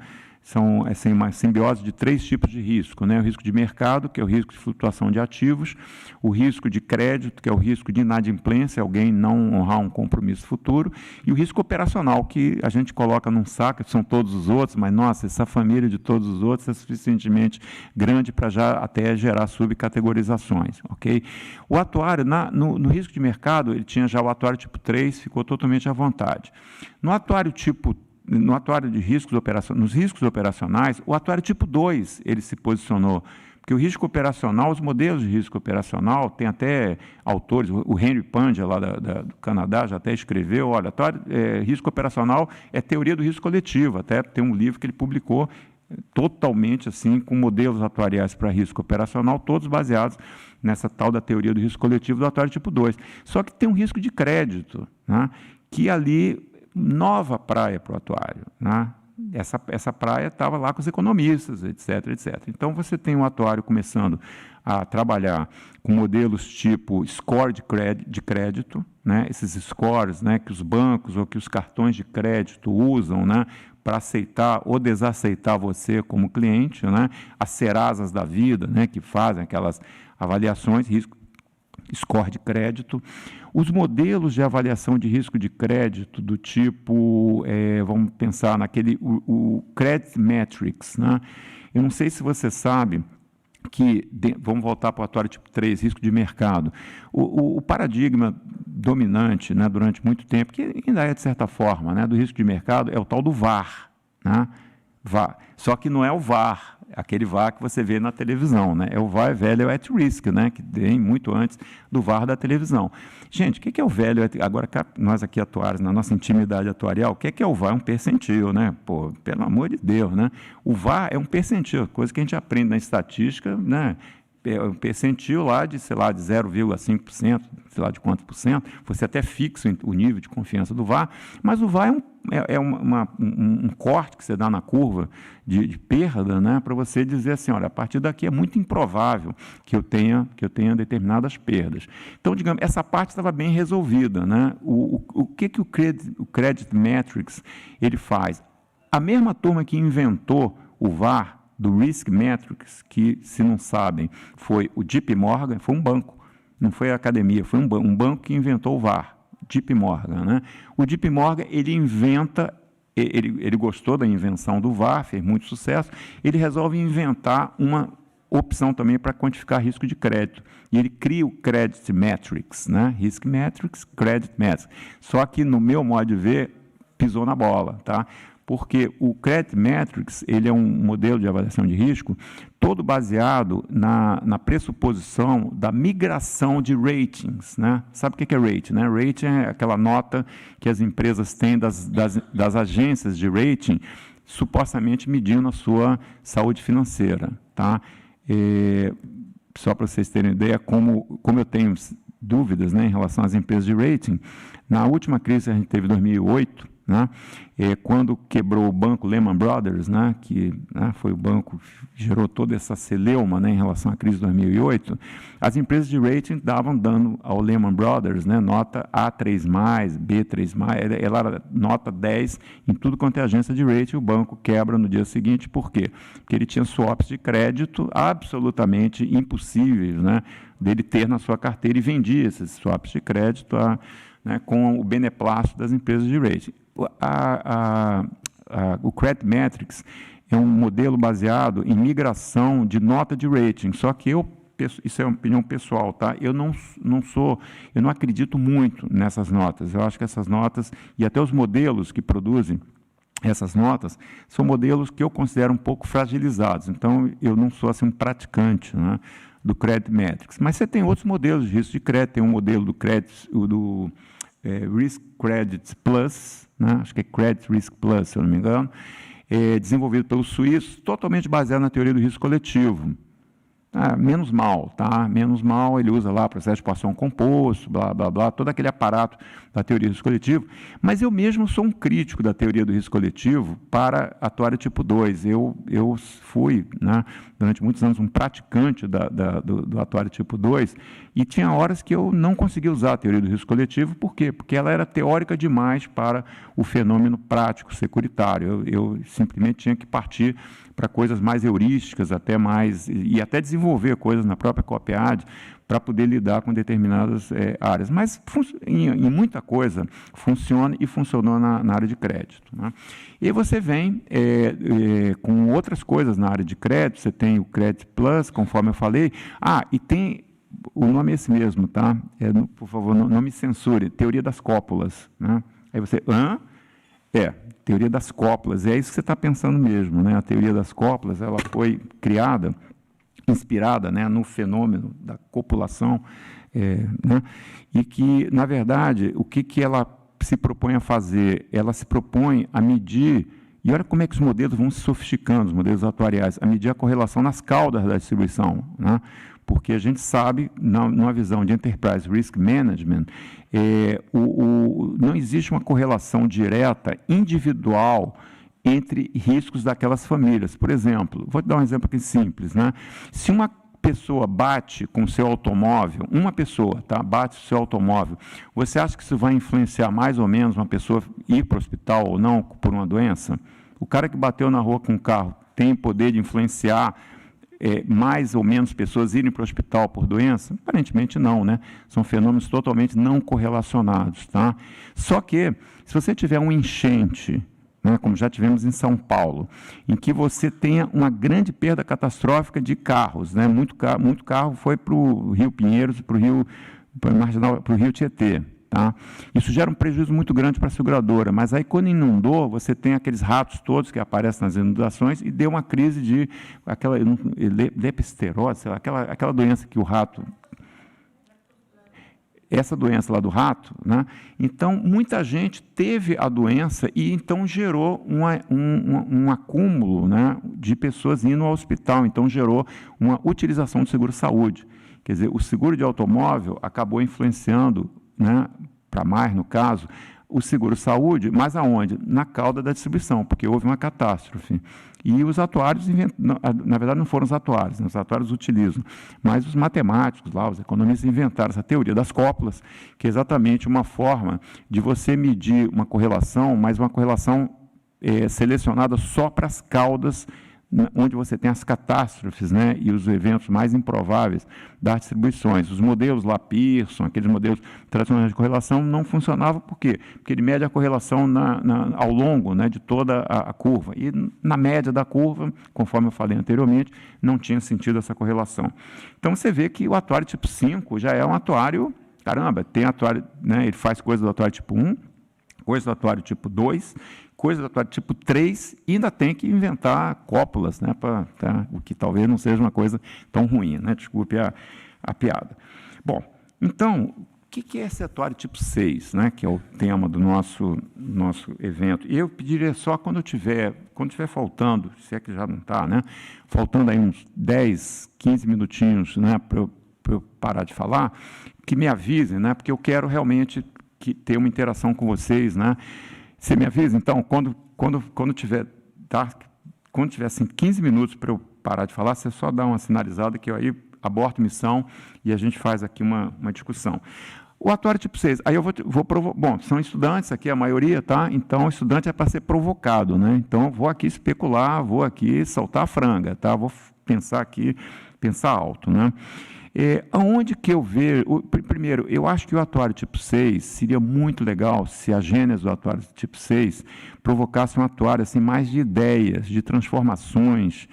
assim, uma simbiose de 3 tipos de risco, né? O risco de mercado, que é o risco de flutuação de ativos, o risco de crédito, que é o risco de inadimplência, alguém não honrar um compromisso futuro, e o risco operacional, que a gente coloca num saco, são todos os outros, mas, nossa, essa família de todos os outros é suficientemente grande para já até gerar subcategorizações, ok? O atuário, no risco de mercado, ele tinha já o atuário tipo 3, ficou totalmente à vontade. No atuário de riscos operacionais, nos riscos operacionais, o atuário tipo 2, ele se posicionou, porque o risco operacional, os modelos de risco operacional, tem até autores, o Henry Pandya, lá do Canadá, já até escreveu, olha, risco operacional é teoria do risco coletivo, até tem um livro que ele publicou totalmente assim, com modelos atuariais para risco operacional, todos baseados nessa tal da teoria do risco coletivo do atuário tipo 2. Só que tem um risco de crédito, né, que ali... nova praia para o atuário, né? Essa praia estava lá com os economistas, etc, etc. Então, você tem um atuário começando a trabalhar com modelos tipo score de crédito, né? Esses scores, né, que os bancos ou que os cartões de crédito usam, né, para aceitar ou desaceitar você como cliente, né? As Serasas da vida, né, que fazem aquelas avaliações, score de crédito. Os modelos de avaliação de risco de crédito do tipo, vamos pensar naquele, o Credit Metrics, né? Eu não sei se você sabe que, vamos voltar para o atuário tipo 3, risco de mercado. O paradigma dominante, né, durante muito tempo, que ainda é de certa forma, né, do risco de mercado, é o tal do VAR, né? VAR. Só que não é o VAR, aquele VAR que você vê na televisão, né? É o VAR Value at Risk, né? Que vem muito antes do VAR da televisão. Gente, o que é o Value at... Agora, nós aqui atuários, na nossa intimidade atuarial, o que é o VAR? É um percentil, né? Pô, pelo amor de Deus, né? O VAR é um percentil, coisa que a gente aprende na estatística, né? É um percentil lá de, sei lá, de 0,5%, sei lá de quantos por cento, você até fixa o nível de confiança do VAR, mas o VAR é um corte que você dá na curva de perda, né, para você dizer assim, olha, a partir daqui é muito improvável que eu tenha determinadas perdas. Então, digamos, essa parte estava bem resolvida, né? O que o Credit Metrics ele faz? A mesma turma que inventou o VAR, do Risk Metrics, que, se não sabem, foi o JP Morgan, foi um banco, não foi a academia, foi um banco que inventou o VAR, JP Morgan, né? O JP Morgan, ele gostou da invenção do VAR, fez muito sucesso, ele resolve inventar uma opção também para quantificar risco de crédito, e ele cria o Credit Metrics, né? Risk Metrics, Credit Metrics, só que, no meu modo de ver, pisou na bola, tá? Porque o Credit Metrics, ele é um modelo de avaliação de risco todo baseado na pressuposição da migração de ratings, né? Sabe o que é rating, né? Rating é aquela nota que as empresas têm das agências de rating, supostamente medindo a sua saúde financeira, tá? Só para vocês terem ideia, como eu tenho dúvidas, né, em relação às empresas de rating, na última crise que a gente teve em 2008, né, quando quebrou o banco Lehman Brothers, né, que foi o banco que gerou toda essa celeuma, né, em relação à crise de 2008, as empresas de rating davam dano ao Lehman Brothers, né, nota A3+, B3+, ela era nota 10 em tudo quanto é agência de rating, o banco quebra no dia seguinte. Por quê? Porque ele tinha swaps de crédito absolutamente impossíveis, né, dele ter na sua carteira, e vendia esses swaps de crédito né, com o beneplácito das empresas de rating. O Credit Metrics é um modelo baseado em migração de nota de rating, só que isso é uma opinião pessoal, tá? Eu não acredito muito nessas notas. Eu acho que essas notas, e até os modelos que produzem essas notas, são modelos que eu considero um pouco fragilizados. Então, eu não sou assim, um praticante, né, do Credit Metrics. Mas você tem outros modelos de risco de crédito. Tem um modelo do Risk Credit Plus, né? Acho que é Credit Risk Plus, se eu não me engano, desenvolvido pelos suíços, totalmente baseado na teoria do risco coletivo. Menos mal, tá? Menos mal, ele usa lá processo de parcial composto, blá, blá, blá, todo aquele aparato da teoria do risco coletivo. Mas eu mesmo sou um crítico da teoria do risco coletivo para atuário tipo 2. Eu fui, né, durante muitos anos, um praticante do atuário tipo 2, e tinha horas que eu não conseguia usar a teoria do risco coletivo. Por quê? Porque ela era teórica demais para o fenômeno prático securitário. Eu simplesmente tinha que partir para coisas mais heurísticas, e até desenvolver coisas na própria COPEAD para poder lidar com determinadas áreas. Mas em muita coisa funciona, e funcionou na área de crédito, né? E você vem com outras coisas na área de crédito. Você tem o Credit Plus, conforme eu falei. E tem, o nome é esse mesmo, tá? Por favor, não me censure, teoria das cópulas, né? Aí você, teoria das cópulas, é isso que você está pensando mesmo, né? A teoria das cópulas, ela foi criada, inspirada, né, no fenômeno da copulação, né? E que, na verdade, o que ela se propõe a fazer? Ela se propõe a medir, e olha como é que os modelos vão se sofisticando, os modelos atuariais, a medir a correlação nas caudas da distribuição, né? Porque a gente sabe, numa visão de Enterprise Risk Management, não existe uma correlação direta, individual, entre riscos daquelas famílias. Por exemplo, vou te dar um exemplo aqui simples, né? Se uma pessoa bate com o seu automóvel, bate o seu automóvel, você acha que isso vai influenciar mais ou menos uma pessoa ir para o hospital ou não por uma doença? O cara que bateu na rua com o carro tem poder de influenciar mais ou menos pessoas irem para o hospital por doença? Aparentemente não, né? São fenômenos totalmente não correlacionados, tá? Só que, se você tiver um enchente, né, como já tivemos em São Paulo, em que você tenha uma grande perda catastrófica de carros, né? Muito carro foi para o Rio Pinheiros, para o Rio Tietê. Tá? Isso gera um prejuízo muito grande para a seguradora, mas aí quando inundou, você tem aqueles ratos todos que aparecem nas inundações, e deu uma crise de leptospirose, aquela doença que o rato... Essa doença lá do rato, né? Então, muita gente teve a doença, e então gerou um acúmulo, né, de pessoas indo ao hospital, então gerou uma utilização do seguro-saúde. Quer dizer, o seguro de automóvel acabou influenciando, né, para mais, no caso, o seguro-saúde, mas aonde? Na cauda da distribuição, porque houve uma catástrofe. E os atuários, na verdade não foram os atuários, né? Os atuários utilizam, mas os matemáticos, lá, os economistas inventaram essa teoria das cópulas, que é exatamente uma forma de você medir uma correlação, mas uma correlação selecionada só para as caudas, onde você tem as catástrofes, né, e os eventos mais improváveis das distribuições. Os modelos lá, Pearson, aqueles modelos tradicionais de correlação, não funcionavam. Por quê? Porque ele mede a correlação ao longo, né, de toda a curva. E na média da curva, conforme eu falei anteriormente, não tinha sentido essa correlação. Então, você vê que o atuário tipo 5 já é um atuário, caramba, tem atuário, né, ele faz coisa do atuário tipo 1, coisa do atuário tipo 2, coisa do atuário tipo 3 e ainda tem que inventar cópulas, né, o que talvez não seja uma coisa tão ruim, né? Desculpe a piada. Bom, então, o que é esse atuário tipo 6, né, que é o tema do nosso evento? E eu pediria só quando tiver faltando, se é que já não está, né, faltando aí uns 10, 15 minutinhos, né, para eu parar de falar, que me avisem, né, porque eu quero realmente ter uma interação com vocês, né? Você me avisa, então, quando tiver, tá? Quando tiver assim, 15 minutos para eu parar de falar, você só dá uma sinalizada que eu aí aborto missão e a gente faz aqui uma discussão. O atuário tipo 6, aí eu vou provocar. Bom, são estudantes aqui, a maioria, tá? Então, o estudante é para ser provocado, né? Então, eu vou aqui especular, vou aqui saltar a franga, tá? Vou pensar alto, né? Aonde que eu vejo... Primeiro, eu acho que o atuário tipo 6 seria muito legal se a gênese do atuário tipo 6 provocasse um atuário assim, mais de ideias, de transformações,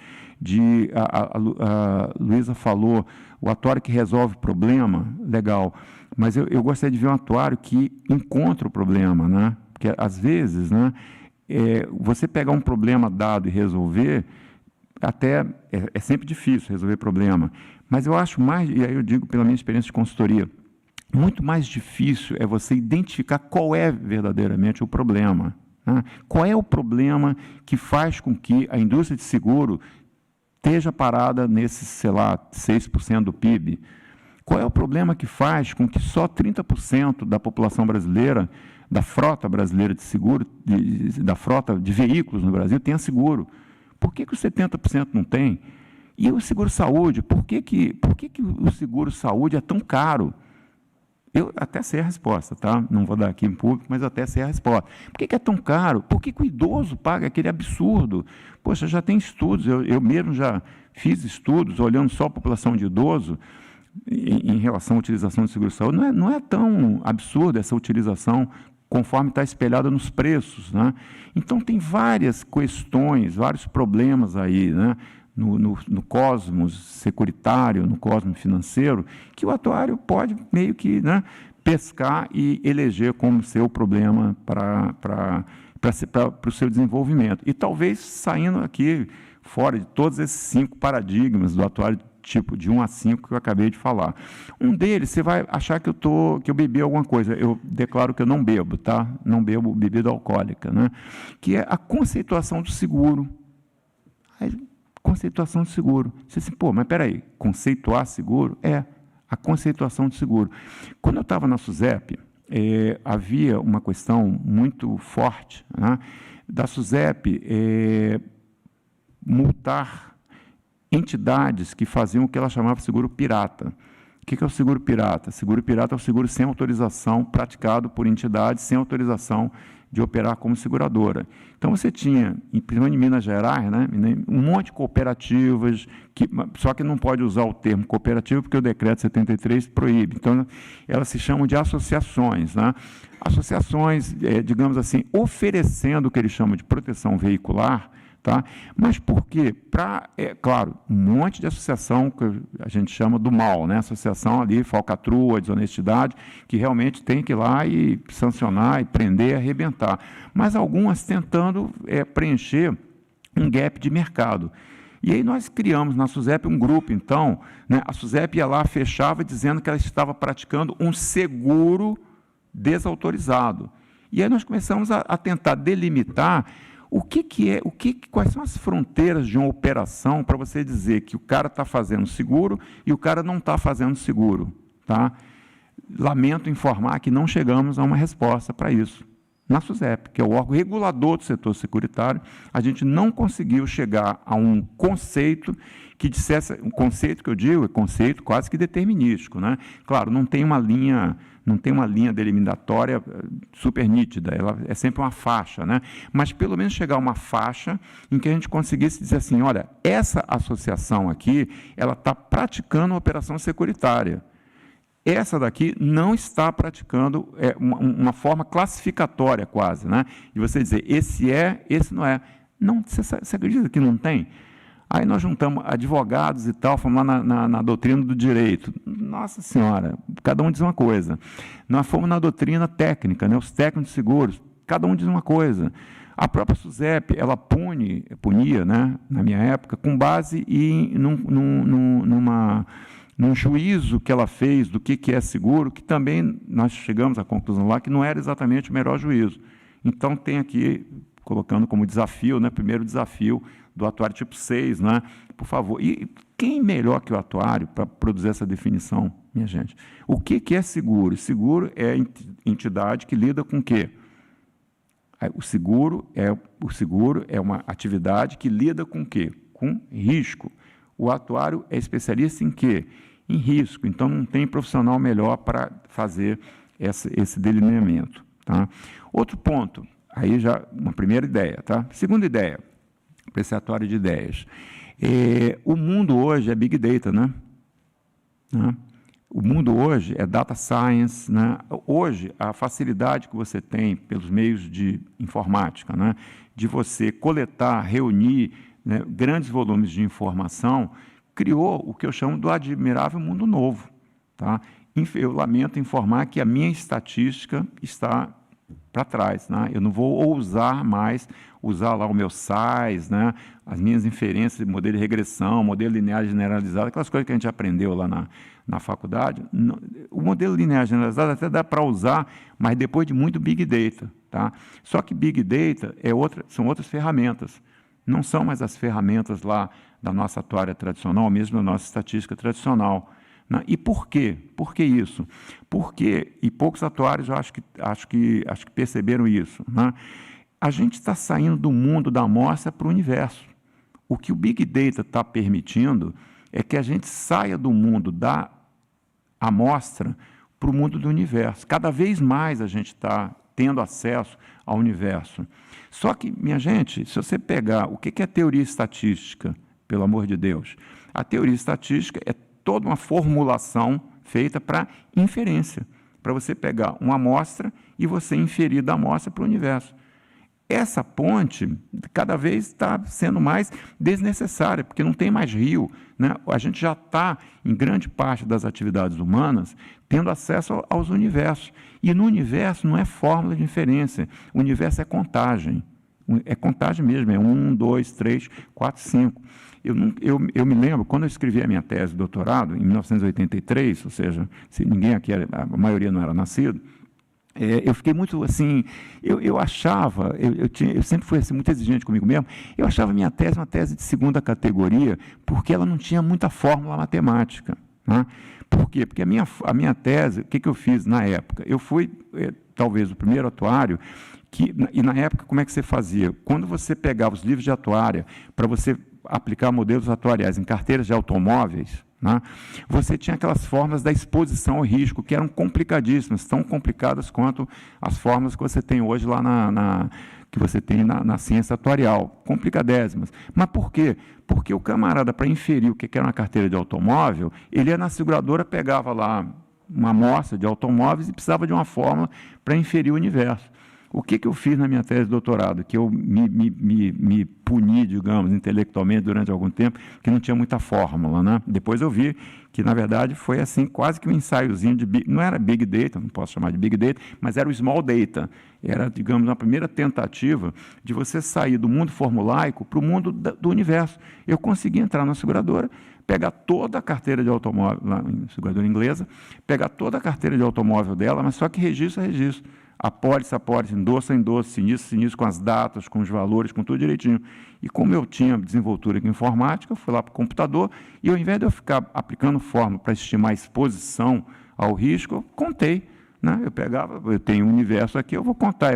a Luísa falou, o atuário que resolve o problema, legal, mas eu gostaria de ver um atuário que encontra o problema, né? Porque, às vezes, né, você pegar um problema dado e resolver, até é sempre difícil resolver problema, mas eu acho mais, e aí eu digo pela minha experiência de consultoria, muito mais difícil é você identificar qual é verdadeiramente o problema, né? Qual é o problema que faz com que a indústria de seguro esteja parada nesses, sei lá, 6% do PIB? Qual é o problema que faz com que só 30% da população brasileira, da frota brasileira de seguro, da frota de veículos no Brasil, tenha seguro? Por que os 70% não tem? E o seguro-saúde? Por que o seguro-saúde é tão caro? Eu até sei a resposta, tá? Não vou dar aqui em público, mas até sei a resposta. Por que é tão caro? Por que o idoso paga aquele absurdo? Poxa, já tem estudos, eu mesmo já fiz estudos olhando só a população de idoso em relação à utilização de seguro-saúde. Não é tão absurda essa utilização conforme está espelhada nos preços, né? Então, tem várias questões, vários problemas aí, né? No cosmos securitário, no cosmos financeiro, que o atuário pode meio que, né, pescar e eleger como seu problema para o seu desenvolvimento. E talvez saindo aqui fora de todos esses 5 paradigmas do atuário tipo de 1 a 5 que eu acabei de falar. Um deles, você vai achar que eu bebi alguma coisa. Eu declaro que eu não bebo, tá? Não bebo bebida alcoólica, né? Que é a conceituação do seguro. Conceituação de seguro. Você assim, mas espera aí, conceituar seguro? É, a conceituação de seguro. Quando eu estava na SUSEP, havia uma questão muito forte, né, da SUSEP multar entidades que faziam o que ela chamava de seguro pirata. O que é o seguro pirata? Seguro pirata é o seguro sem autorização praticado por entidades sem autorização de operar como seguradora. Então, você tinha, principalmente em Minas Gerais, né, um monte de cooperativas, só que não pode usar o termo cooperativa, porque o decreto 73 proíbe. Então, elas se chamam de associações, né? Associações, digamos assim, oferecendo o que eles chamam de proteção veicular, tá? Mas por quê? Claro, um monte de associação que a gente chama do mal, né? Associação ali, falcatrua, desonestidade, que realmente tem que ir lá e sancionar, e prender, arrebentar. Mas algumas tentando preencher um gap de mercado. E aí nós criamos na SUSEP um grupo, então, né? A SUSEP ia lá, fechava, dizendo que ela estava praticando um seguro desautorizado. E aí nós começamos a tentar delimitar quais são as fronteiras de uma operação para você dizer que o cara está fazendo seguro e o cara não está fazendo seguro, tá? Lamento informar que não chegamos a uma resposta para isso. Na SUSEP, que é o órgão regulador do setor securitário, a gente não conseguiu chegar a um conceito que dissesse, um conceito que eu digo é conceito quase que determinístico, né? Claro, não tem uma linha delimitatória super nítida, ela é sempre uma faixa, né? Mas pelo menos chegar a uma faixa em que a gente conseguisse dizer assim, olha, essa associação aqui, ela está praticando uma operação securitária. Essa daqui não está praticando uma forma classificatória quase, né? E você dizer, esse não é. Não, você acredita que não tem? Aí nós juntamos advogados e tal, fomos lá na doutrina do direito. Nossa Senhora, cada um diz uma coisa. Nós fomos na doutrina técnica, né, os técnicos de seguros, cada um diz uma coisa. A própria SUSEP, ela punia, né, na minha época, com base num juízo que ela fez do que é seguro, que também nós chegamos à conclusão lá que não era exatamente o melhor juízo. Então, tem aqui, colocando como desafio, né, primeiro desafio do atuário tipo 6, né, por favor. E quem melhor que o atuário para produzir essa definição, minha gente? O que é seguro? Seguro é entidade que lida com o quê? O seguro é uma atividade que lida com o quê? Com risco. O atuário é especialista em quê? Em risco. Então, não tem profissional melhor para fazer esse delineamento. Tá? Outro ponto, aí já uma primeira ideia. Tá? Segunda ideia, para esse atuário de ideias. O mundo hoje é Big Data, né? O mundo hoje é Data Science, né? Hoje, a facilidade que você tem pelos meios de informática, né? De você coletar, reunir, né, grandes volumes de informação, criou o que eu chamo do admirável mundo novo. Tá? Eu lamento informar que a minha estatística está para trás. Né? Eu não vou ousar mais usar lá o meu SAIS, né? As minhas inferências, modelo de regressão, modelo linear generalizado, aquelas coisas que a gente aprendeu lá na faculdade. O modelo linear generalizado até dá para usar, mas depois de muito Big Data. Tá? Só que Big Data são outras ferramentas. Não são mais as ferramentas lá da nossa atuária tradicional, mesmo da nossa estatística tradicional. Né? E por quê? Por que isso? Porque, e poucos atuários eu acho que perceberam isso, né? A gente está saindo do mundo da amostra para o universo. O que o Big Data está permitindo é que a gente saia do mundo da amostra para o mundo do universo. Cada vez mais a gente está tendo acesso ao universo. Só que, minha gente, se você pegar o que é teoria estatística, pelo amor de Deus, a teoria estatística é toda uma formulação feita para inferência, para você pegar uma amostra e você inferir da amostra para o universo. Essa ponte cada vez está sendo mais desnecessária, porque não tem mais rio. Né? A gente já está, em grande parte das atividades humanas, tendo acesso aos universos. E no universo não é fórmula de inferência, o universo é contagem. É contagem mesmo, é 1, 2, 3, 4, 5. Eu me lembro, quando eu escrevi a minha tese de doutorado, em 1983, ou seja, se ninguém aqui, a maioria não era nascido, eu fiquei muito assim, eu achava, eu sempre fui assim, muito exigente comigo mesmo, eu achava a minha tese uma tese de segunda categoria, porque ela não tinha muita fórmula matemática. Né? Por quê? Porque a minha tese, o que eu fiz na época? Eu fui, talvez, o primeiro atuário, e na época, como é que você fazia? Quando você pegava os livros de atuária, para você aplicar modelos atuariais em carteiras de automóveis, né, você tinha aquelas fórmulas da exposição ao risco, que eram complicadíssimas, tão complicadas quanto as fórmulas que você tem hoje lá que você tem na ciência atuarial, complicadésimas. Mas por quê? Porque o camarada, para inferir o que era uma carteira de automóvel, ele ia na seguradora, pegava lá uma amostra de automóveis e precisava de uma fórmula para inferir o universo. O que eu fiz na minha tese de doutorado? Que eu me puni, digamos, intelectualmente durante algum tempo, que não tinha muita fórmula. Né? Depois eu vi que, na verdade, foi assim, quase que um ensaiozinho não era Big Data, não posso chamar de Big Data, mas era o Small Data. Era, digamos, uma primeira tentativa de você sair do mundo formulaico para o mundo do universo. Eu consegui entrar na seguradora, pegar toda a carteira de automóvel, lá em seguradora inglesa, pegar toda a carteira de automóvel dela, mas só que registro a registro. Apólice, endosso, sinistro, com as datas, com os valores, com tudo direitinho. E como eu tinha desenvoltura em informática, eu fui lá para o computador e, ao invés de eu ficar aplicando fórmula para estimar a exposição ao risco, eu contei. Né? Eu tenho um universo aqui, eu vou contar,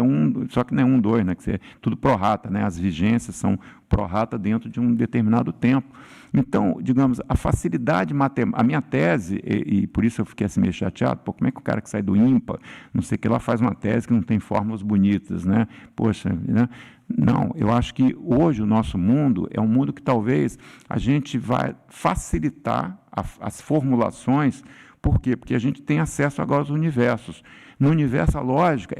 só que não é 1, 2, né? Que é tudo pró-rata, né? As vigências são pró-rata dentro de um determinado tempo. Então, digamos, a facilidade matemática, a minha tese, e por isso eu fiquei assim meio chateado, como é que o cara que sai do IMPA, não sei o que lá, faz uma tese que não tem fórmulas bonitas, né? Poxa, né? Não, eu acho que hoje o nosso mundo é um mundo que talvez a gente vai facilitar as formulações. Por quê? Porque a gente tem acesso agora aos universos. No universo, a lógica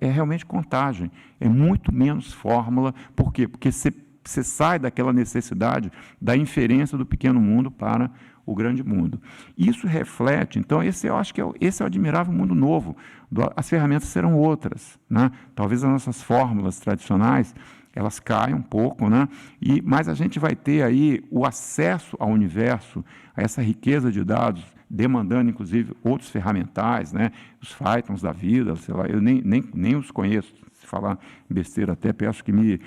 é realmente contagem, é muito menos fórmula. Por quê? Porque você sai daquela necessidade da inferência do pequeno mundo para o grande mundo. Isso reflete, então, eu acho que esse é o admirável mundo novo. As ferramentas serão outras, né? Talvez as nossas fórmulas tradicionais elas caem um pouco, né? Mas a gente vai ter aí o acesso ao universo, a essa riqueza de dados, demandando, inclusive, outros ferramentais, né? Os Pythons da vida, sei lá, eu nem os conheço. Se falar besteira, até peço que me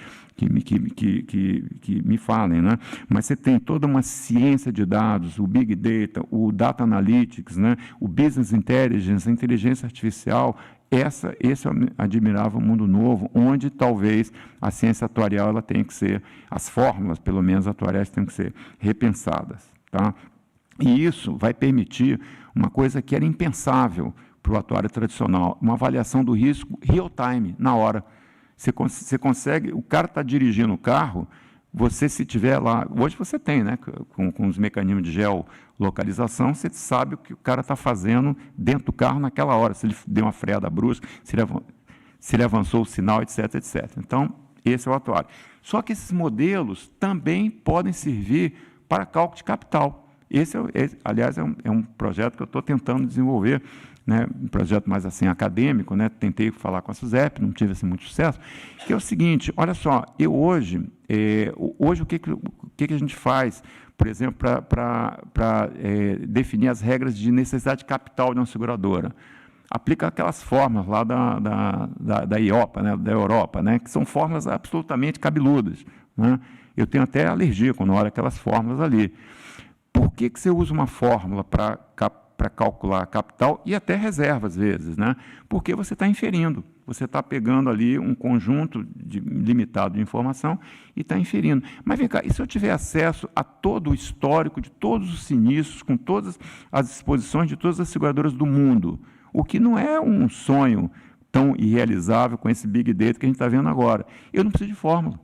falem, né? Mas você tem toda uma ciência de dados, o Big Data, o Data Analytics, né? O Business Intelligence, a inteligência artificial. Esse é o admirável mundo novo, onde talvez a ciência atuarial ela tenha que ser, as fórmulas, pelo menos atuariais, tenham que ser repensadas. Tá? E isso vai permitir uma coisa que era impensável para o atuário tradicional, uma avaliação do risco real time, na hora. Você consegue, o cara está dirigindo o carro, você se tiver lá, hoje você tem, né, com os mecanismos de geolocalização, você sabe o que o cara está fazendo dentro do carro naquela hora, se ele deu uma freada brusca, se ele avançou o sinal, etc, etc. Então, esse é o atuário. Só que esses modelos também podem servir para cálculo de capital. Aliás, é um projeto que eu estou tentando desenvolver, né, um projeto mais assim acadêmico, né, tentei falar com a SUSEP, não tive assim, muito sucesso, que é o seguinte, olha só, hoje o que a gente faz, por exemplo, para definir as regras de necessidade de capital de uma seguradora? Aplica aquelas fórmulas lá da IOPA, né, da Europa, né, que são fórmulas absolutamente cabeludas, né? Eu tenho até alergia quando olho aquelas fórmulas ali. Por que você usa uma fórmula para calcular capital e até reserva, às vezes, né? Porque você está inferindo, você está pegando ali um conjunto limitado de informação e está inferindo. Mas vem cá, e se eu tiver acesso a todo o histórico de todos os sinistros, com todas as exposições de todas as seguradoras do mundo, o que não é um sonho tão irrealizável com esse Big Data que a gente está vendo agora? Eu não preciso de fórmula.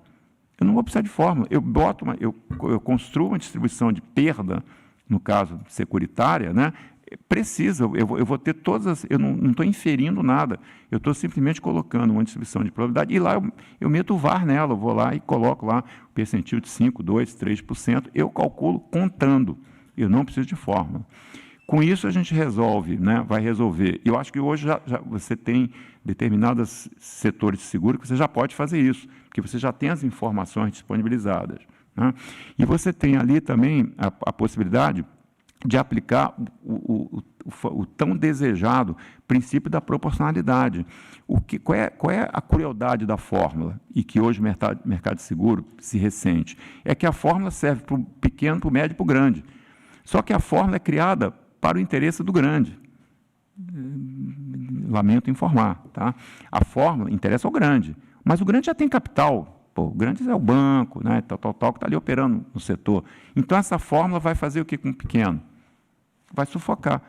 Eu não vou precisar de fórmula. Eu construo uma distribuição de perda, no caso securitária, né? Precisa, eu vou ter todas as... Eu não estou inferindo nada, eu estou simplesmente colocando uma distribuição de probabilidade e lá eu meto o VAR nela, eu vou lá e coloco lá o percentil de 5%, 2%, 3%, eu calculo contando, eu não preciso de fórmula. Com isso a gente resolve, né, vai resolver. Eu acho que hoje já você tem determinados setores de seguro que você já pode fazer isso, porque você já tem as informações disponibilizadas, né? E você tem ali também a possibilidade de aplicar o tão desejado princípio da proporcionalidade. Qual é a crueldade da fórmula, e que hoje o mercado de seguro se ressente? É que a fórmula serve para o pequeno, para o médio e para o grande. Só que a fórmula é criada para o interesse do grande. Lamento informar. Tá? A fórmula interessa ao grande, mas o grande já tem capital. Pô, o grande é o banco, né, tal, que está ali operando no setor. Então, essa fórmula vai fazer o que com o pequeno? Vai sufocar.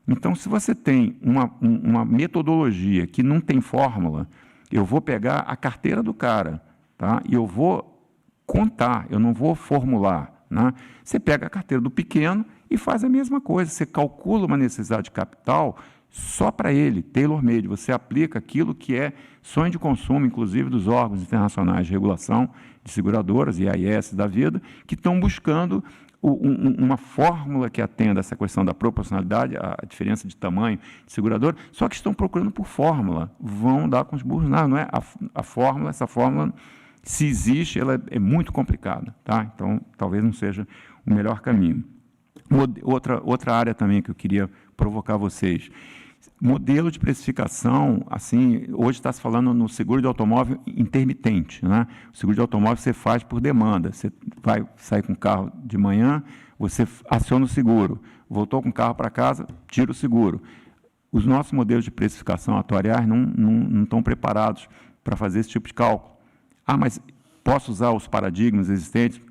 Então, se você tem uma metodologia que não tem fórmula, eu vou pegar a carteira do cara, tá? E eu vou contar, eu não vou formular, né? Você pega a carteira do pequeno e faz a mesma coisa. Você calcula uma necessidade de capital só para ele, tailor-made. Você aplica aquilo que é sonho de consumo, inclusive dos órgãos internacionais de regulação de seguradoras, IAIS da vida, que estão buscando uma fórmula que atenda essa questão da proporcionalidade, a diferença de tamanho de segurador, só que estão procurando por fórmula, vão dar com os burros, não é? A fórmula, essa fórmula, se existe, ela é muito complicada, tá? Então, talvez não seja o melhor caminho. Outra área também que eu queria provocar vocês, modelo de precificação, assim, hoje está se falando no seguro de automóvel intermitente, né? O seguro de automóvel você faz por demanda, você vai sair com o carro de manhã, você aciona o seguro, voltou com o carro para casa, tira o seguro. Os nossos modelos de precificação atuariais não estão preparados para fazer esse tipo de cálculo. Ah, mas posso usar os paradigmas existentes?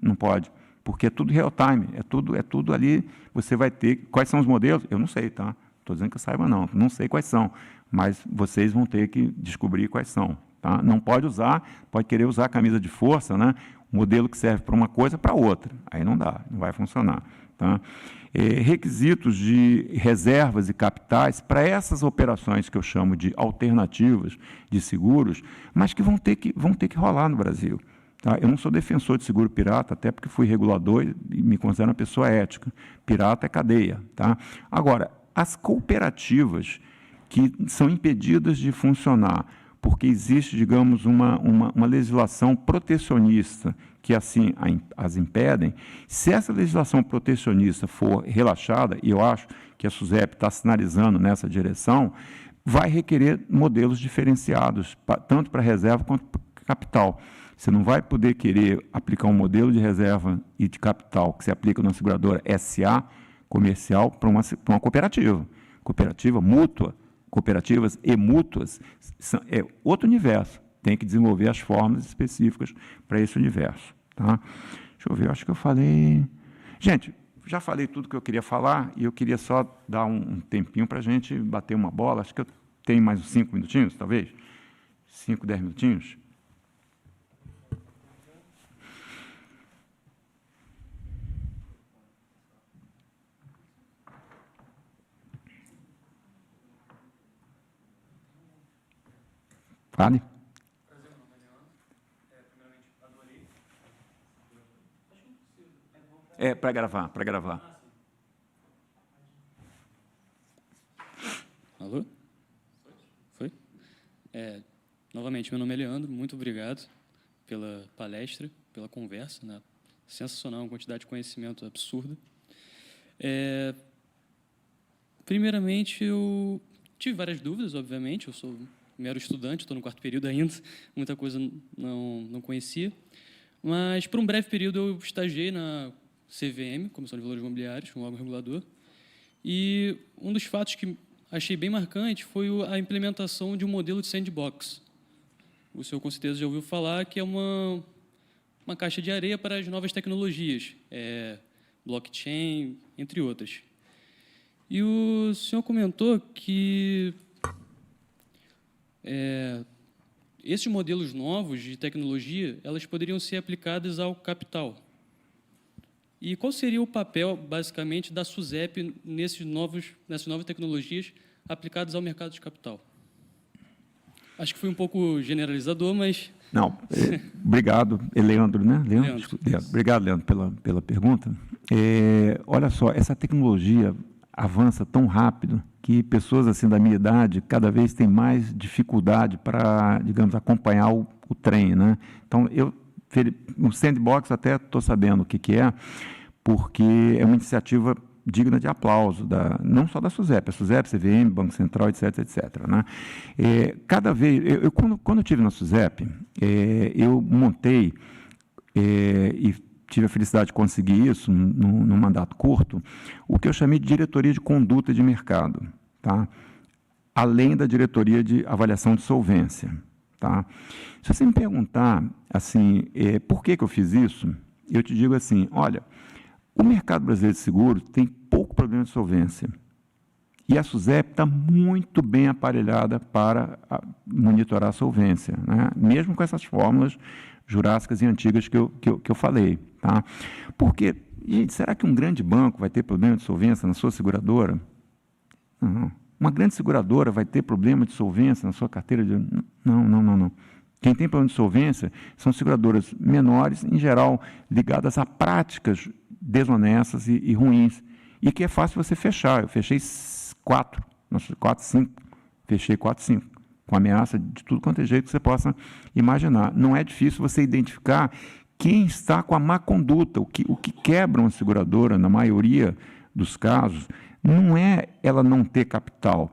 Não pode, porque é tudo real time, é tudo ali, você vai ter... Quais são os modelos? Eu não sei, tá? Estou dizendo que eu saiba, não sei quais são, mas vocês vão ter que descobrir quais são. Tá? Não pode usar, pode querer usar a camisa de força, né? Um modelo que serve para uma coisa para outra. Aí não dá, não vai funcionar. Tá? Requisitos de reservas e capitais para essas operações que eu chamo de alternativas de seguros, mas que vão ter que rolar no Brasil. Tá? Eu não sou defensor de seguro pirata, até porque fui regulador e me considero uma pessoa ética. Pirata é cadeia. Tá? Agora, as cooperativas que são impedidas de funcionar porque existe, digamos, uma legislação protecionista que assim as impedem, se essa legislação protecionista for relaxada, e eu acho que a SUSEP está sinalizando nessa direção, vai requerer modelos diferenciados, tanto para reserva quanto para capital. Você não vai poder querer aplicar um modelo de reserva e de capital que se aplica numa seguradora SA comercial para uma cooperativa. Cooperativa mútua, cooperativas e mútuas, é outro universo. Tem que desenvolver as fórmulas específicas para esse universo. Tá? Deixa eu ver, acho que eu falei... Gente, já falei tudo que eu queria falar e eu queria só dar um tempinho para a gente bater uma bola. Acho que eu tenho mais uns 5 minutinhos, talvez. 5, 10 minutinhos. Vale? É, para gravar. Alô? Foi? Novamente, meu nome é Leandro, muito obrigado pela palestra, pela conversa, né? Sensacional, uma quantidade de conhecimento absurda. Primeiramente, eu tive várias dúvidas, obviamente, eu sou mero estudante, estou no 4º período ainda, muita coisa não conhecia, mas, por um breve período, eu estagiei na CVM, Comissão de Valores Imobiliários, um órgão regulador, e um dos fatos que achei bem marcante foi a implementação de um modelo de sandbox. O senhor, com certeza, já ouviu falar que é uma caixa de areia para as novas tecnologias, blockchain, entre outras. E o senhor comentou que esses modelos novos de tecnologia, elas poderiam ser aplicadas ao capital. E qual seria o papel, basicamente, da SUSEP nessas novas tecnologias aplicadas ao mercado de capital? Acho que fui um pouco generalizador, mas... Não, obrigado, Leandro, né? Leandro. Obrigado, Leandro, pela pergunta. Olha só, essa tecnologia avança tão rápido que pessoas assim da minha idade cada vez têm mais dificuldade para, digamos, acompanhar o trem, né? Então, o Sandbox até estou sabendo o que é, porque é uma iniciativa digna de aplauso, não só da SUSEP, CVM, Banco Central, etc., etc. Né? Cada vez, quando eu estive na SUSEP, eu montei e tive a felicidade de conseguir isso num mandato curto, o que eu chamei de diretoria de conduta de mercado, tá? Além da diretoria de avaliação de solvência. Tá? Se você me perguntar assim, por que eu fiz isso, eu te digo assim, olha, o mercado brasileiro de seguros tem pouco problema de solvência e a SUSEP está muito bem aparelhada para monitorar a solvência, né? Mesmo com essas fórmulas jurássicas e antigas que eu falei. Tá? Porque, gente, será que um grande banco vai ter problema de solvência na sua seguradora? Não. Uma grande seguradora vai ter problema de solvência na sua carteira de... Não. Quem tem problema de solvência são seguradoras menores, em geral, ligadas a práticas desonestas e ruins, e que é fácil você fechar. Eu fechei 4, 5, com ameaça de tudo quanto é jeito que você possa imaginar. Não é difícil você identificar quem está com a má conduta. O que quebra uma seguradora, na maioria dos casos, não é ela não ter capital,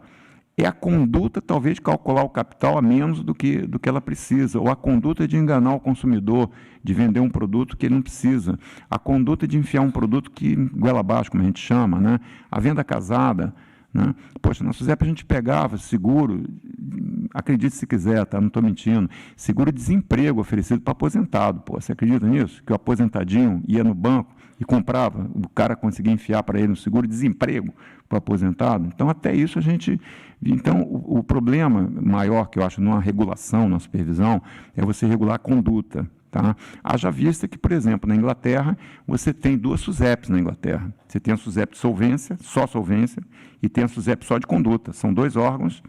é a conduta, talvez, de calcular o capital a menos do que ela precisa, ou a conduta de enganar o consumidor, de vender um produto que ele não precisa, a conduta de enfiar um produto que goela abaixo, como a gente chama, né? A venda casada, né? Poxa, na SUSEP a gente pegava seguro, acredite se quiser, tá? Não estou mentindo, seguro-desemprego oferecido para aposentado. Pô, você acredita nisso? Que o aposentadinho ia no banco e comprava, o cara conseguia enfiar para ele um seguro-desemprego para o aposentado. Então, até isso a gente... Então, o problema maior que eu acho numa regulação, numa supervisão, é você regular a conduta. Tá? Haja vista que, por exemplo, na Inglaterra, você tem 2 SUSEPs na Inglaterra. Você tem a SUSEP de solvência, só solvência, e tem a SUSEP só de conduta. São 2 órgãos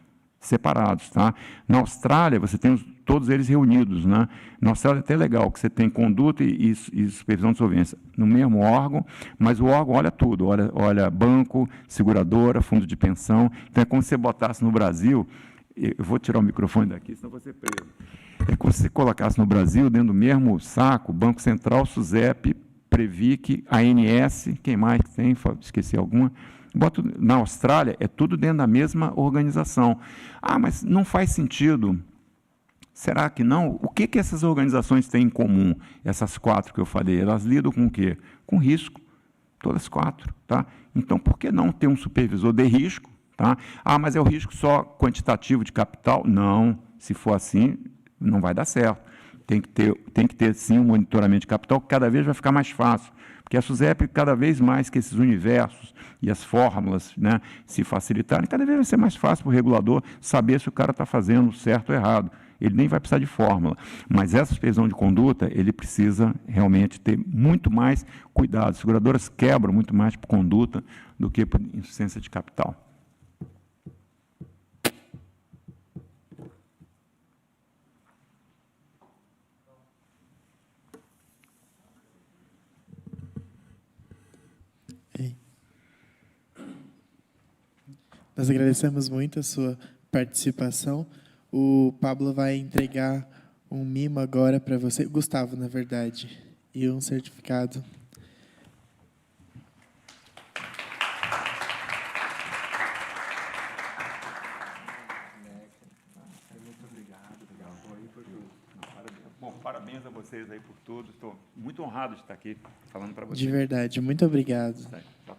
separados, tá? Na Austrália, você tem todos eles reunidos, né? Na Austrália é até legal, que você tem conduta e supervisão de solvência no mesmo órgão, mas o órgão olha tudo, olha banco, seguradora, fundo de pensão. Então, é como se você botasse no Brasil, eu vou tirar o microfone daqui, senão eu vou ser preso. É como se você colocasse no Brasil, dentro do mesmo saco, Banco Central, SUSEP, Previc, ANS, quem mais tem? Esqueci alguma? Na Austrália, é tudo dentro da mesma organização. Ah, mas não faz sentido. Será que não? O que essas organizações têm em comum, essas 4 que eu falei? Elas lidam com o quê? Com risco, todas 4. Tá? Então, por que não ter um supervisor de risco? Tá? Ah, mas é o risco só quantitativo de capital? Não, se for assim, não vai dar certo. Tem que ter sim, um monitoramento de capital, que cada vez vai ficar mais fácil. Porque a SUSEP, cada vez mais que esses universos e as fórmulas, né, se facilitarem, cada vez vai ser mais fácil para o regulador saber se o cara está fazendo certo ou errado. Ele nem vai precisar de fórmula. Mas essa supervisão de conduta, ele precisa realmente ter muito mais cuidado. As seguradoras quebram muito mais por conduta do que por insuficiência de capital. Nós agradecemos muito a sua participação. O Pablo vai entregar um mimo agora para você, Gustavo, na verdade, e um certificado. Muito obrigado. Bom, parabéns a vocês aí por tudo. Estou muito honrado de estar aqui falando para vocês. De verdade, muito obrigado. Tá.